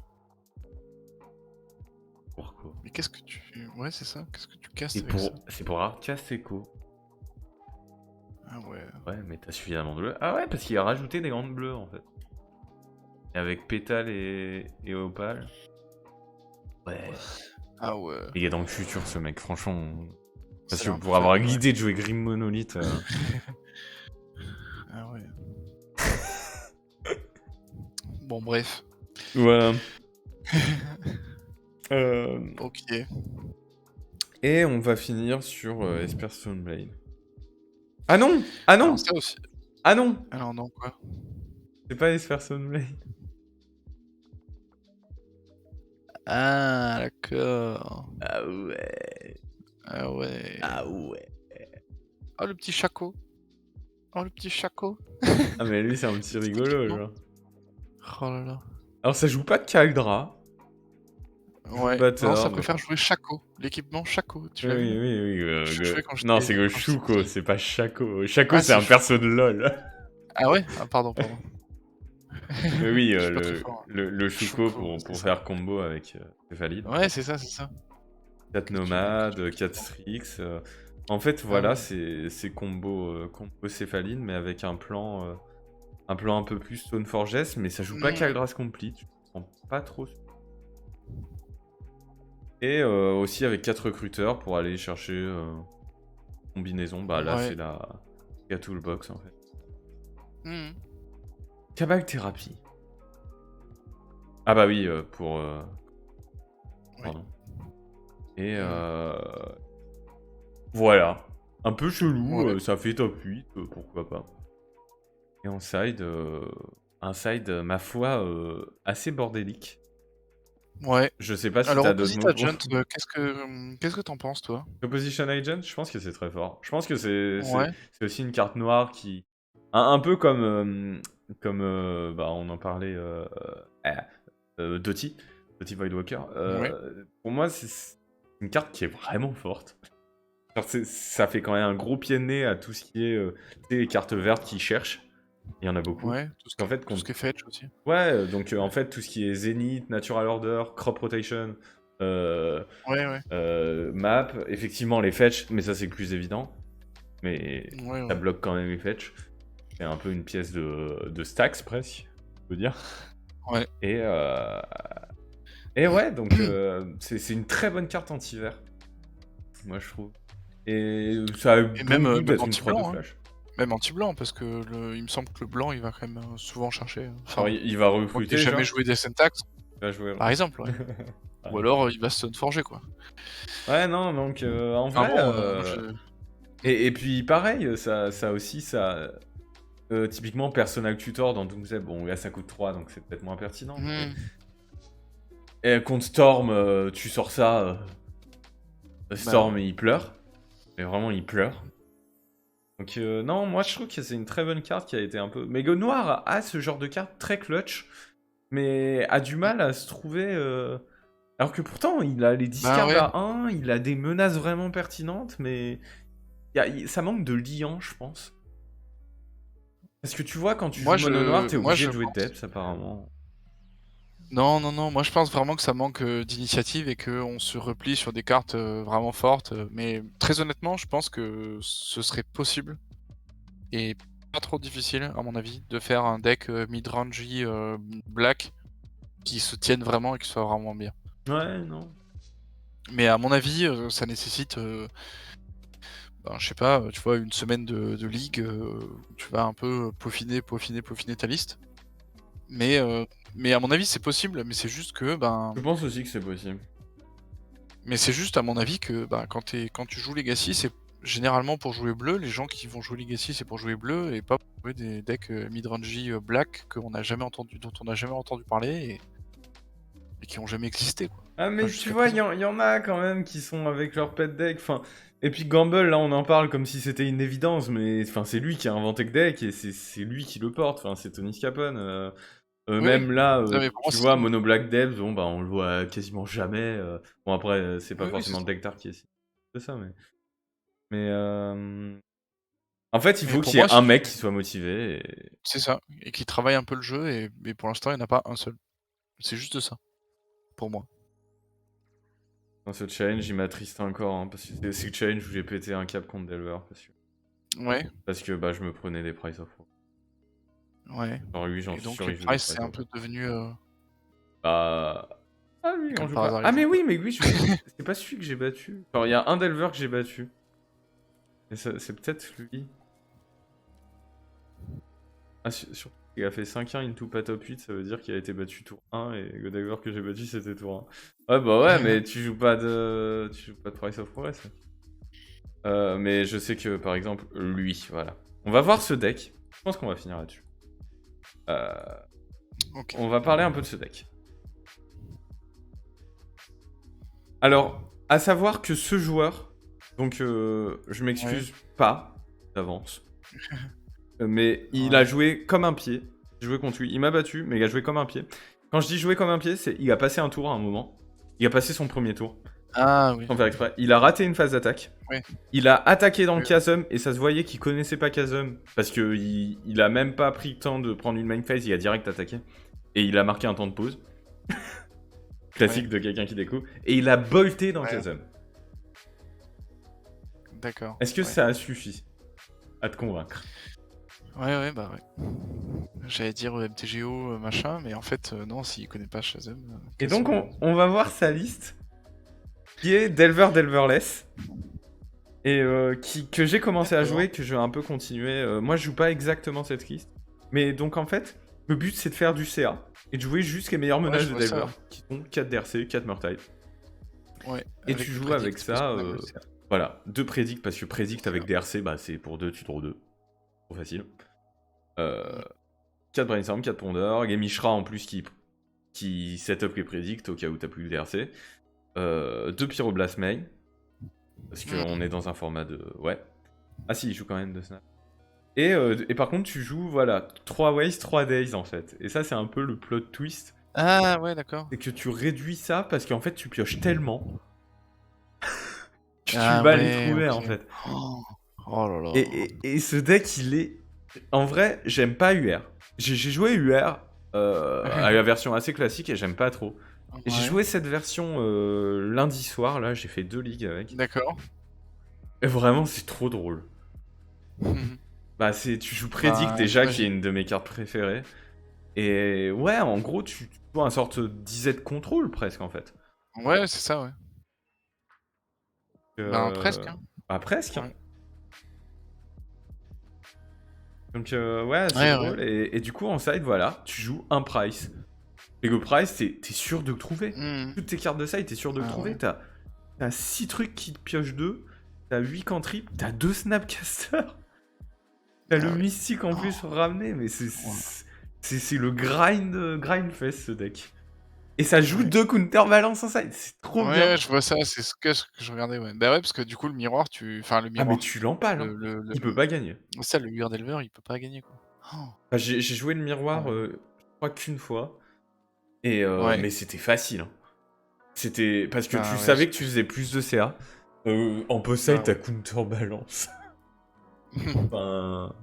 Pourquoi? Mais qu'est-ce que tu ouais, c'est ça, qu'est-ce que tu casses Et avec ça? c'est pour Hardcast Echo. Ah ouais. Ouais, mais t'as suffisamment de bleu. Ah ouais, parce qu'il a rajouté des grandes bleues en fait. Et avec Pétale et Opale. Ouais. Ah ouais. Il est dans le futur ce mec, franchement. Parce Ça a que l'air un peu pour avoir fabuleux, ouais. l'idée de jouer Grim Monolith. Ah ouais. Bon, bref. Voilà. OK. Et on va finir sur Esper Stoneblade. Ah non! Ah non! Alors ça aussi. Ah non! Alors non, quoi? C'est pas Esper Stoneblade. Ah d'accord. Ah ouais. Ah ouais. Ah ouais. Oh le petit Chaco. Oh le petit Chaco. Ah mais lui c'est un petit Petit rigolo équipement. genre. Oh là là. Alors ça joue pas Kaldra. Ouais. Non, ça Batteur. préfère jouer Chaco. L'équipement Chaco, tu l'as Oui, vu? oui, oui. Je jouais quand Non, j'étais c'est le quand j'étais Shuko, petit. c'est pas Shaco. Shaco, Ah c'est c'est un Chou perso de LoL. ah ouais? Ah pardon, pardon. Mais oui, Je suis pas très fort. le Shuko Chouko, c'est pour ça. faire combo avec Céphalide. Ouais, c'est ça, c'est ça. 4 Que nomades, tu 4 Strix. En fait, ah voilà, ouais. c'est combo, combo Céphalide, mais avec un plan un peu plus Stoneforge, mais ça joue pas Mmh. Kaldras Complete. Je comprends pas trop. Et aussi avec 4 recruteurs pour aller chercher combinaison. Bah là, Ouais. c'est la Toolbox en fait. Mmh. Cabal Thérapie. Ah bah oui, pour... Oui. Pardon. Et voilà. Un peu chelou, Ouais. ça fait top 8, pourquoi pas. Et en side, un side, ma foi, assez bordélique. Ouais. Je sais pas si Alors t'as d'autres Opposite mots Agent, pour... qu'est-ce que t'en penses, toi? Opposition Agent, je pense que c'est très fort. Je pense que Ouais. c'est aussi une carte noire qui... Un peu comme... bah on en parlait... Doty Voidwalker. Ouais. Pour moi, c'est une carte qui est vraiment forte. Genre, ça fait quand même un gros pied de nez à tout ce qui est tu sais, les cartes vertes qui cherchent. Il y en a beaucoup. Ouais. En fait, Tout ce qui est fetch aussi. ouais, donc en fait, tout ce qui est Zenith, Natural Order, Crop Rotation, Ouais, ouais. Map, effectivement les fetch, mais ça c'est le plus évident. Mais Ouais, ça ouais. bloque quand même les fetch. C'est un peu une pièce de stacks presque, on peut dire. Ouais. Et ouais, donc c'est une très bonne carte anti-vert. Moi je trouve. Et ça a Et bon même, goût même d'être une 3 de anti-blanc, hein. flash. Même anti-blanc, parce que il me semble que le blanc, il va quand même souvent chercher. Alors Enfin, il va moi qui ai recruter, jamais genre. joué des Syntax, Il va jouer. par exemple, ouais. Ah, Ou alors il va se forger, quoi. ouais, non, donc en Enfin vrai. bon, Et puis pareil, ça aussi, ça. Typiquement, Personal Tutor dans Doomsday, bon là ça coûte 3 donc c'est peut-être moins pertinent. Mmh. Et contre Storm, tu sors ça. Storm ouais. il pleure. Mais vraiment il pleure. Donc non, moi je trouve que c'est une très bonne carte qui a été un peu... Méga Noir a ce genre de carte très clutch, mais a du mal à se trouver... Alors que pourtant, il a les discards Ouais. à 1, il a des menaces vraiment pertinentes, mais ça manque de liant, je pense. Parce que tu vois, quand tu joues Mono Noir, t'es moi obligé je de jouer pense Depth, apparemment. non, non, non, moi je pense vraiment que ça manque, d'initiative et qu'on se replie sur des cartes, vraiment fortes, mais très honnêtement, je pense que ce serait possible et pas trop difficile, à mon avis, de faire un deck mid-range black qui se tienne vraiment et qui soit vraiment bien. Ouais, non. Mais à mon avis, ça nécessite, je sais pas, tu vois, une semaine de ligue, où tu vas un peu peaufiner ta liste. Mais à mon avis, c'est possible, mais c'est juste que, Je pense aussi que c'est possible. mais c'est juste à mon avis que, quand tu joues Legacy, c'est généralement pour jouer bleu. Les gens qui vont jouer Legacy, c'est pour jouer bleu et pas pour jouer des decks mid-range black dont on n'a jamais entendu parler et qui ont jamais existé, quoi. Ah, mais Enfin, tu jusqu'à vois, il présent. y en a quand même qui sont avec leur pet deck. Enfin, et puis Gamble, là, on en parle comme si c'était une évidence, mais enfin, c'est lui qui a inventé le deck et c'est lui qui le porte. Enfin, c'est Tony Scapone. Oui, oui. Même là, Non, mais pour moi, tu c'est vois, ça, hein. Mono Black Devs, bon, bah, on le voit quasiment jamais. Bon, après, c'est pas Oui, oui, c'est forcément le ça. deck tard qui est c'est ça, mais en fait, il Mais faut pour qu'il y moi, ait un mec qui soit motivé. Et... c'est ça, et qui travaille un peu le jeu et pour l'instant, il n'y en a pas un seul. C'est juste ça, pour moi. Dans ce challenge, il m'attriste encore, hein, parce que c'est le challenge où j'ai pété un cap contre Delver, Ouais, parce que bah, je me prenais des Price of War. ouais. Genre lui, j'en Et suis donc sûr, il joue des Price, Price c'est un of peu War. devenu, Bah... Ah oui, on comme joue par pas. hasard, il Ah joue mais pas. oui, c'est pas celui que j'ai battu. Genre, il y a un Delver que j'ai battu. Et c'est peut-être lui. Ah, surtout qu'il a fait 5-1 into pas top 8, ça veut dire qu'il a été battu tour 1 et le Delver que j'ai battu c'était tour 1. Ouais, bah ouais, mais tu joues pas de Price of Progress. Mais je sais que par exemple, lui, voilà. On va voir ce deck. Je pense qu'on va finir là-dessus. Ok. On va parler un peu de ce deck. Alors, à savoir que ce joueur, donc je m'excuse pas d'avance, mais il a Ouais. joué comme un pied. J'ai joué contre lui, il m'a battu, mais il a joué comme un pied. Quand je dis jouer comme un pied, c'est il a passé un tour à un moment. Il a passé son premier tour, Ah oui. sans faire exprès. Il a raté une phase d'attaque. Ouais. Il a attaqué dans le Oui, oui. chasm et ça se voyait qu'il connaissait pas chasm parce que il a même pas pris le temps de prendre une main phase, il a direct attaqué et il a marqué un temps de pause. Classique de quelqu'un qui découvre. Et il a bolté dans Ouais. chasm. D'accord. Est-ce que Ouais. ça a suffi à te convaincre? Ouais, bah ouais. J'allais dire MTGO, machin, mais en fait, non, s'il connaît pas Shazam, Et quels donc sont... on va voir sa liste qui est Delverless et que j'ai commencé à D'accord. jouer, que je vais un peu continuer. Moi je joue pas exactement cette liste, mais donc en fait le but c'est de faire du CA et de jouer juste les meilleures Ouais, menaces je de vois ça, Delver ouais. qui sont 4 DRC, 4 Murktide. Ouais, Et avec tu du joues avec Predict, parce ça, qu'on a bossé. voilà, 2 Predict parce que Predict avec Ok. DRC bah c'est pour 2 tu draw 2. Trop facile. 4 Brainstorm, 4 Ponder, et Mishra en plus qui setup les Predict au cas où t'as plus le DRC. 2 Pyroblast main. Parce qu'on est dans un format de... Ouais. Ah si, il joue quand même de snap. Et par contre, tu joues, voilà, 3 Waste, 3 Days en fait. Et ça, c'est un peu le plot twist. Ah ouais, d'accord. C'est que tu réduis ça parce qu'en fait, tu pioches tellement que tu Ah vas les ouais, trouver ok. en fait. Oh là là. Et ce deck, il est... En vrai, j'aime pas UR. J'ai joué UR à la version assez classique et j'aime pas trop. Et j'ai Ouais, joué cette version lundi soir, là, j'ai fait 2 ligues avec. d'accord. Et vraiment, c'est trop drôle. Bah, tu joues Predict Bah, déjà, qui est j'imagine. une de mes cartes préférées. Et ouais, en gros, tu joues un sorte d'IZ contrôle presque en fait. Ouais, c'est ça, ouais. Ben, Euh... presque, hein. Bah, presque. Hein. Ouais. Donc, ouais, c'est Ouais, ouais. drôle. Et du coup, en side, voilà, tu joues un price. Et le price, t'es sûr de le trouver. Mhm. Toutes tes cartes de side, t'es sûr de le Ah trouver. ouais. T'as 6 trucs qui te piochent 2. T'as 8 cantrips. T'as 2 snapcasters. T'as le Ah ouais. mystique en plus ramené. Mais Ouais. c'est le grind fest ce deck. Et ça joue Ouais. 2 counterbalance en side. C'est trop bien. Ouais, je vois ça, c'est ce que je regardais, ouais. Bah ouais, parce que du coup, le miroir, enfin, le Ah, mais miroir, tu l'empales. Hein. Il peut pas gagner. c'est ça, le Weird Elver, il peut pas gagner, quoi. Enfin, j'ai joué le miroir, Ouais. je crois qu'une fois. Et Ouais. mais c'était facile. Hein. C'était parce que tu Bah ouais, savais que tu faisais plus de CA. En post-side, bah t'as ouais. counterbalance. Enfin...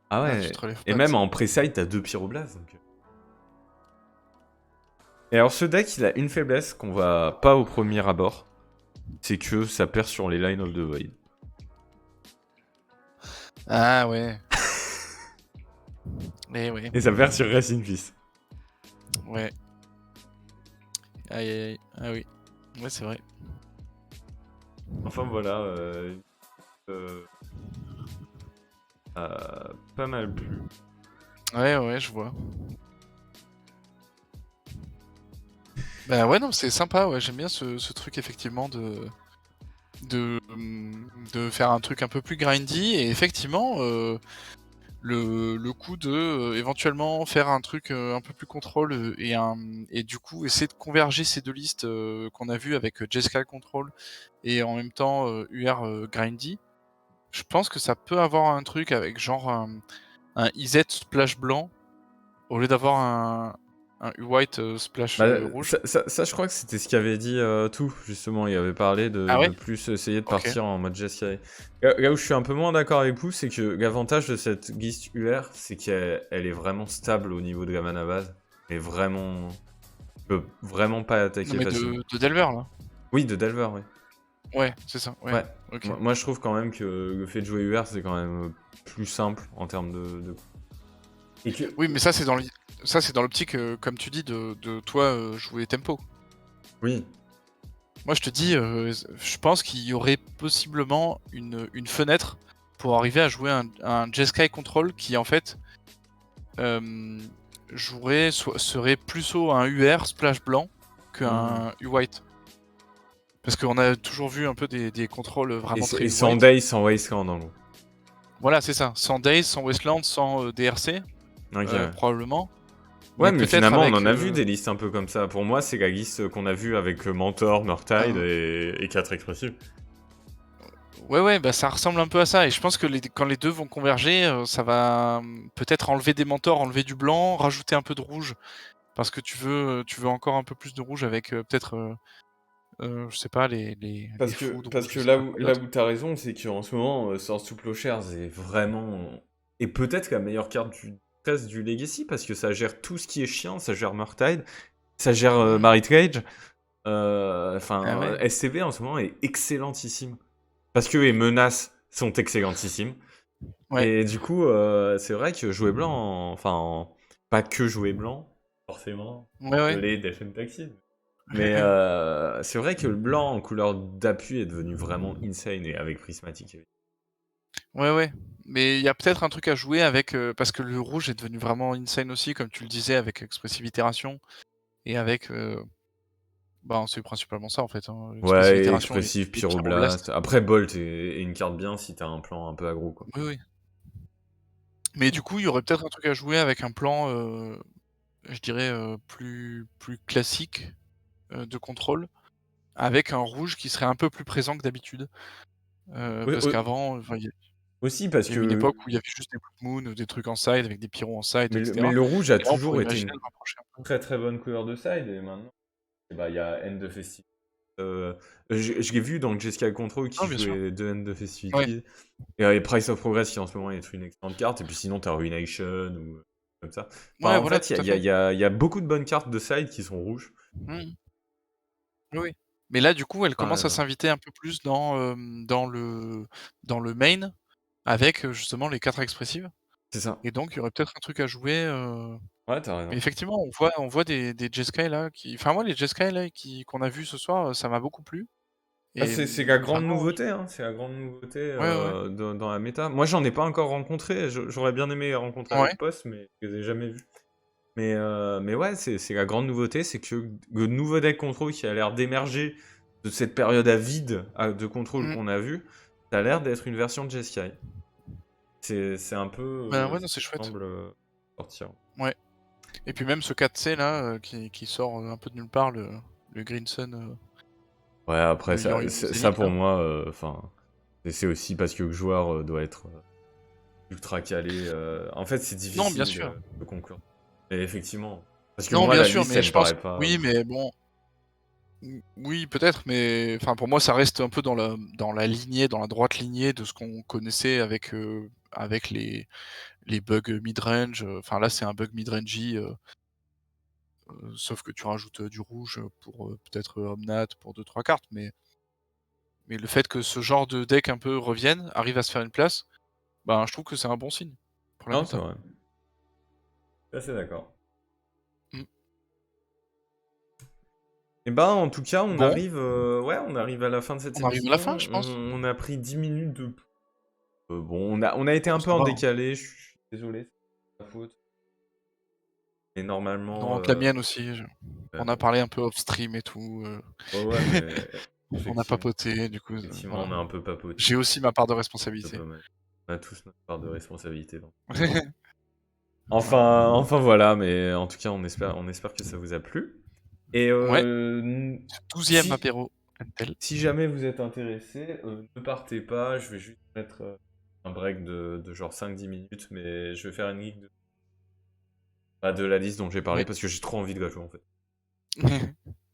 Ah Ah, tu ouais. te relèves Et pas de même ça. en pré-side, t'as 2 pyroblasts. Donc... Et alors, ce deck, il a une faiblesse qu'on va pas au premier abord. C'est que ça perd sur les Line of the Void. Ah ouais. Eh ouais, Et ça perd sur Racing Fils. ouais. Aïe aïe aïe. Ah oui. Ouais, c'est vrai. Enfin voilà, euh, pas mal plu. Ouais, ouais, je vois. Bah ouais, non, c'est sympa, ouais, j'aime bien ce truc effectivement de faire un truc un peu plus grindy et effectivement, le coup de, éventuellement faire un truc, un peu plus contrôle, et du coup essayer de converger ces 2 listes, qu'on a vues avec, Jeskai Control et en même temps, UR, grindy. Je pense que ça peut avoir un truc avec genre un IZ splash blanc au lieu d'avoir un U-White, splash, Bah, rouge. ça, je crois que c'était ce qu'avait dit tout, justement. Il avait parlé Ah de ouais? plus essayer de OK. partir en mode Jeskai. Là où je suis un peu moins d'accord avec vous, c'est que l'avantage de cette Geist UR, c'est qu'elle est vraiment stable au niveau de la mana base. Mais vraiment, tu peux vraiment pas Non attaquer mais facilement. de Delver là? Oui, de Delver, oui. Ouais, c'est ça, ouais. Ouais. OK. Moi, je trouve quand même que le fait de jouer UR, c'est quand même plus simple en termes de... Et que... Oui, mais ça c'est dans l'optique, comme tu dis de toi, jouer tempo. Oui. Moi je te dis, je pense qu'il y aurait possiblement une fenêtre pour arriver à jouer un Jeskai Control qui en fait, hem, serait plutôt un UR splash blanc Hmm. qu'un U-White. Parce qu'on a toujours vu un peu des contrôles, vraiment très Et sans U-White. Days, sans Wasteland, en gros. Voilà, c'est ça. Sans Daze, sans Wasteland, sans, DRC, Ok, ouais. probablement. Ouais, Mais mais peut-être finalement, on avec, en a vu des listes un peu comme ça. Pour moi, c'est la liste qu'on a vue avec Mentor, Murktide un et 4 expressifs. ouais, ouais, bah, ça ressemble un peu à ça et je pense que quand les 2 vont converger, ça va, peut-être enlever des mentors, enlever du blanc, rajouter un peu de rouge parce que tu veux encore un peu plus de rouge avec, peut-être, je sais pas les fous de Parce rouge, je que sais pas quoi là d'autre. où t'as raison, c'est qu'en ce moment, Source to Plowshares est vraiment... Et peut-être la meilleure carte presque du Legacy, parce que ça gère tout ce qui est chiant, ça gère Murktide, ça gère Mmh. Marit Cage. Ah Enfin, ouais, SCV en ce moment est excellentissime. Parce que les menaces sont excellentissimes. ouais. Et du coup, c'est vrai que jouer blanc, pas que jouer blanc, forcément, Ouais, ouais. les Defend Taxi. Mais c'est vrai que le blanc en couleur d'appui est devenu vraiment insane et avec Prismatic. Ouais, ouais. Mais il y a peut-être un truc à jouer avec, parce que le rouge est devenu vraiment insane aussi comme tu le disais avec Expressive Itération et avec, ben, c'est principalement ça en fait, hein, Expressive Ouais, Itération expressif, et Pyroblast. Pyroblast. Après, Bolt est une carte bien si t'as un plan un peu aggro, quoi. Oui, oui. Mais du coup, il y aurait peut-être un truc à jouer avec un plan, je dirais, plus classique, de contrôle, avec un rouge qui serait un peu plus présent que d'habitude. Oui, Parce qu'avant, enfin, aussi parce il y a eu une que... époque où il y avait juste des Blood Moon, des trucs en side avec des pyros en side et Mais cetera. le rouge a Et là, on toujours pourrait été imaginer une le rapprocher un peu. très très bonne couleur de side et maintenant, eh ben, il y a End de Festival. Je l'ai vu dans le Jeskai Control qui Non, bien sûr. jouait deux End de Ouais. Festivities. Et Price of Progress qui en ce moment est une excellente carte. Et puis sinon, t'as Ruination ou comme ça. Enfin, Ouais, en voilà, fait, tout à fait. il y a beaucoup de bonnes cartes de side qui sont rouges. Mmh. Oui, oui. Mais là, du coup, elle commence à Enfin, s'inviter un peu plus dans le main avec, justement les 4 expressives c'est ça. et donc il y aurait peut-être un truc à jouer, Ouais, t'as mais raison. effectivement, on voit des Jeskai là qui enfin moi les Jeskai là qu'on a vus ce soir, ça m'a beaucoup plu Ah, et c'est la grande vraiment nouveauté, hein. C'est la grande nouveauté ouais, ouais, dans la méta. Moi, j'en ai pas encore rencontré. J'aurais bien aimé les rencontrer ouais. avec Post, mais je les ai jamais vus. Mais ouais, c'est la grande nouveauté, c'est que le nouveau deck contrôle qui a l'air d'émerger de cette période à vide de contrôle Mmh. qu'on a vu, ça a l'air d'être une version de Jeskai. C'est un peu Bah, ouais, ce non, c'est qui chouette. semble sortir. Ouais et puis même ce 4C là, qui sort, un peu de nulle part, le Green Sun, Ouais, après, le Yan-Yan ça Zénith pour là. moi, c'est aussi parce que le joueur doit être ultra calé. En fait, c'est Non, bien difficile sûr. de conclure. Et effectivement. Parce que Non, moi, bien la sûr, liste, mais elle me je pense paraît pas oui, ouf. mais bon, oui, peut-être, mais enfin, pour moi, ça reste un peu dans la lignée, dans la droite lignée de ce qu'on connaissait avec les bugs mid-range, enfin, là, c'est un bug mid-rangey, sauf que tu rajoutes, du rouge, pour, peut-être, Omnat pour deux trois cartes, mais le fait que ce genre de deck un peu revienne, arrive à se faire une place, ben, je trouve que c'est un bon signe pour la Non, c'est méta. vrai. assez d'accord. Mm. Et ben, en tout cas, Bon, on arrive à la fin de cette on arrive à émission. la fin, je pense. On a pris 10 minutes de... bon, on a été Oh, un peu ça en va, hein. décalé, je suis désolé, c'est ma faute. Et normalement... Non, que la mienne aussi. On a bon, parlé un peu off-stream et tout. ouais, mais On a effectivement, papoté, du coup, effectivement, on voilà. a un peu papoté, J'ai aussi ma part de c'est responsabilité. pas mal. On a tous notre part de responsabilité. Voilà. Enfin voilà, mais en tout cas, on espère que ça vous a plu. Et Ouais, 12e si, apéro Intel. si jamais vous êtes intéressé, ne partez pas, je vais juste mettre un break de genre 5-10 minutes, mais je vais faire une geek de la liste dont j'ai parlé Ouais. parce que j'ai trop envie de la jouer en fait.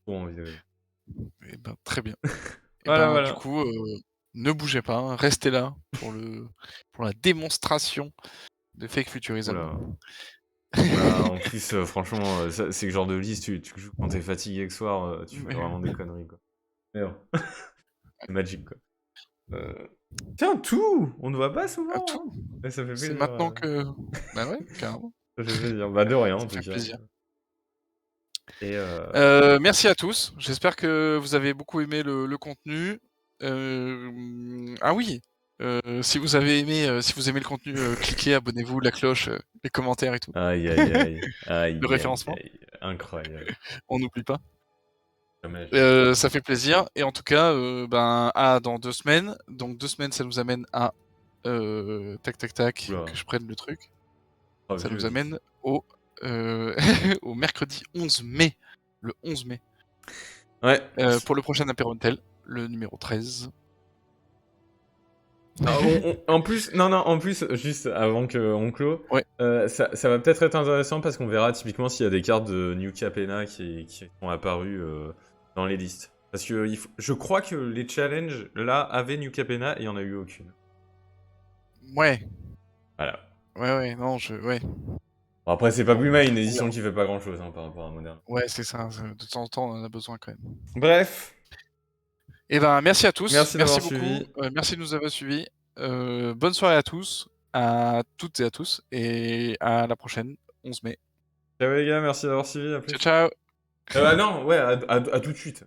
Trop envie de la jouer. Eh ben, très bien. Et Voilà, ben, du voilà. coup, ne bougez pas, hein, restez là pour la démonstration de Fake Futurism. Oula. Voilà, en plus, franchement, c'est le genre de liste, tu joues quand t'es fatigué le soir, tu fais vraiment des conneries, quoi. Mais bon, c'est magique, quoi. Tiens, tout! On ne voit pas À souvent, hein. tout. Mais ça fait C'est plaisir. maintenant que. Bah ouais, carrément. Ça fait plaisir. Bah, de rien, en Ça tout fait cas. plaisir. Et Merci à tous. J'espère que vous avez beaucoup aimé le contenu. Ah oui, si vous avez aimé, si vous aimez le contenu, cliquez, abonnez-vous, la cloche, les commentaires et tout. aïe, aïe, aïe. Aïe, Le aïe, référencement, aïe. Incroyable. on n'oublie pas. Jamais. Ça fait plaisir et en tout cas, ben, à dans 2 semaines. Donc 2 semaines, ça nous amène à, tac, tac, tac, Oula. que je prenne le truc. Oh, Ça vieux, nous vite. amène au, au mercredi 11 mai. Le 11 mai. Ouais. Pour le prochain apéro Intel, le numéro 13. Ah, en plus, non, en plus, juste avant qu'on clôt, Ouais. ça va peut-être être intéressant parce qu'on verra typiquement s'il y a des cartes de New Capena qui sont apparues dans les listes. Parce que je crois que les challenges là avaient New Capena et il n'y en a eu aucune. Ouais. Voilà. Ouais, non, ouais. Bon, après, c'est pas plus mal une On édition verra. qui fait pas grand chose par rapport à Modern. Ouais, c'est ça, de temps en temps, on en a besoin quand même. Bref, Eh ben, merci à tous. merci d'avoir Beaucoup. suivi. Merci de nous avoir suivis. Bonne soirée à tous, à toutes et à tous, et à la prochaine, 11 mai. Ciao les gars, merci d'avoir suivi, à plus. Ciao, ciao. Non, ouais, à tout de suite.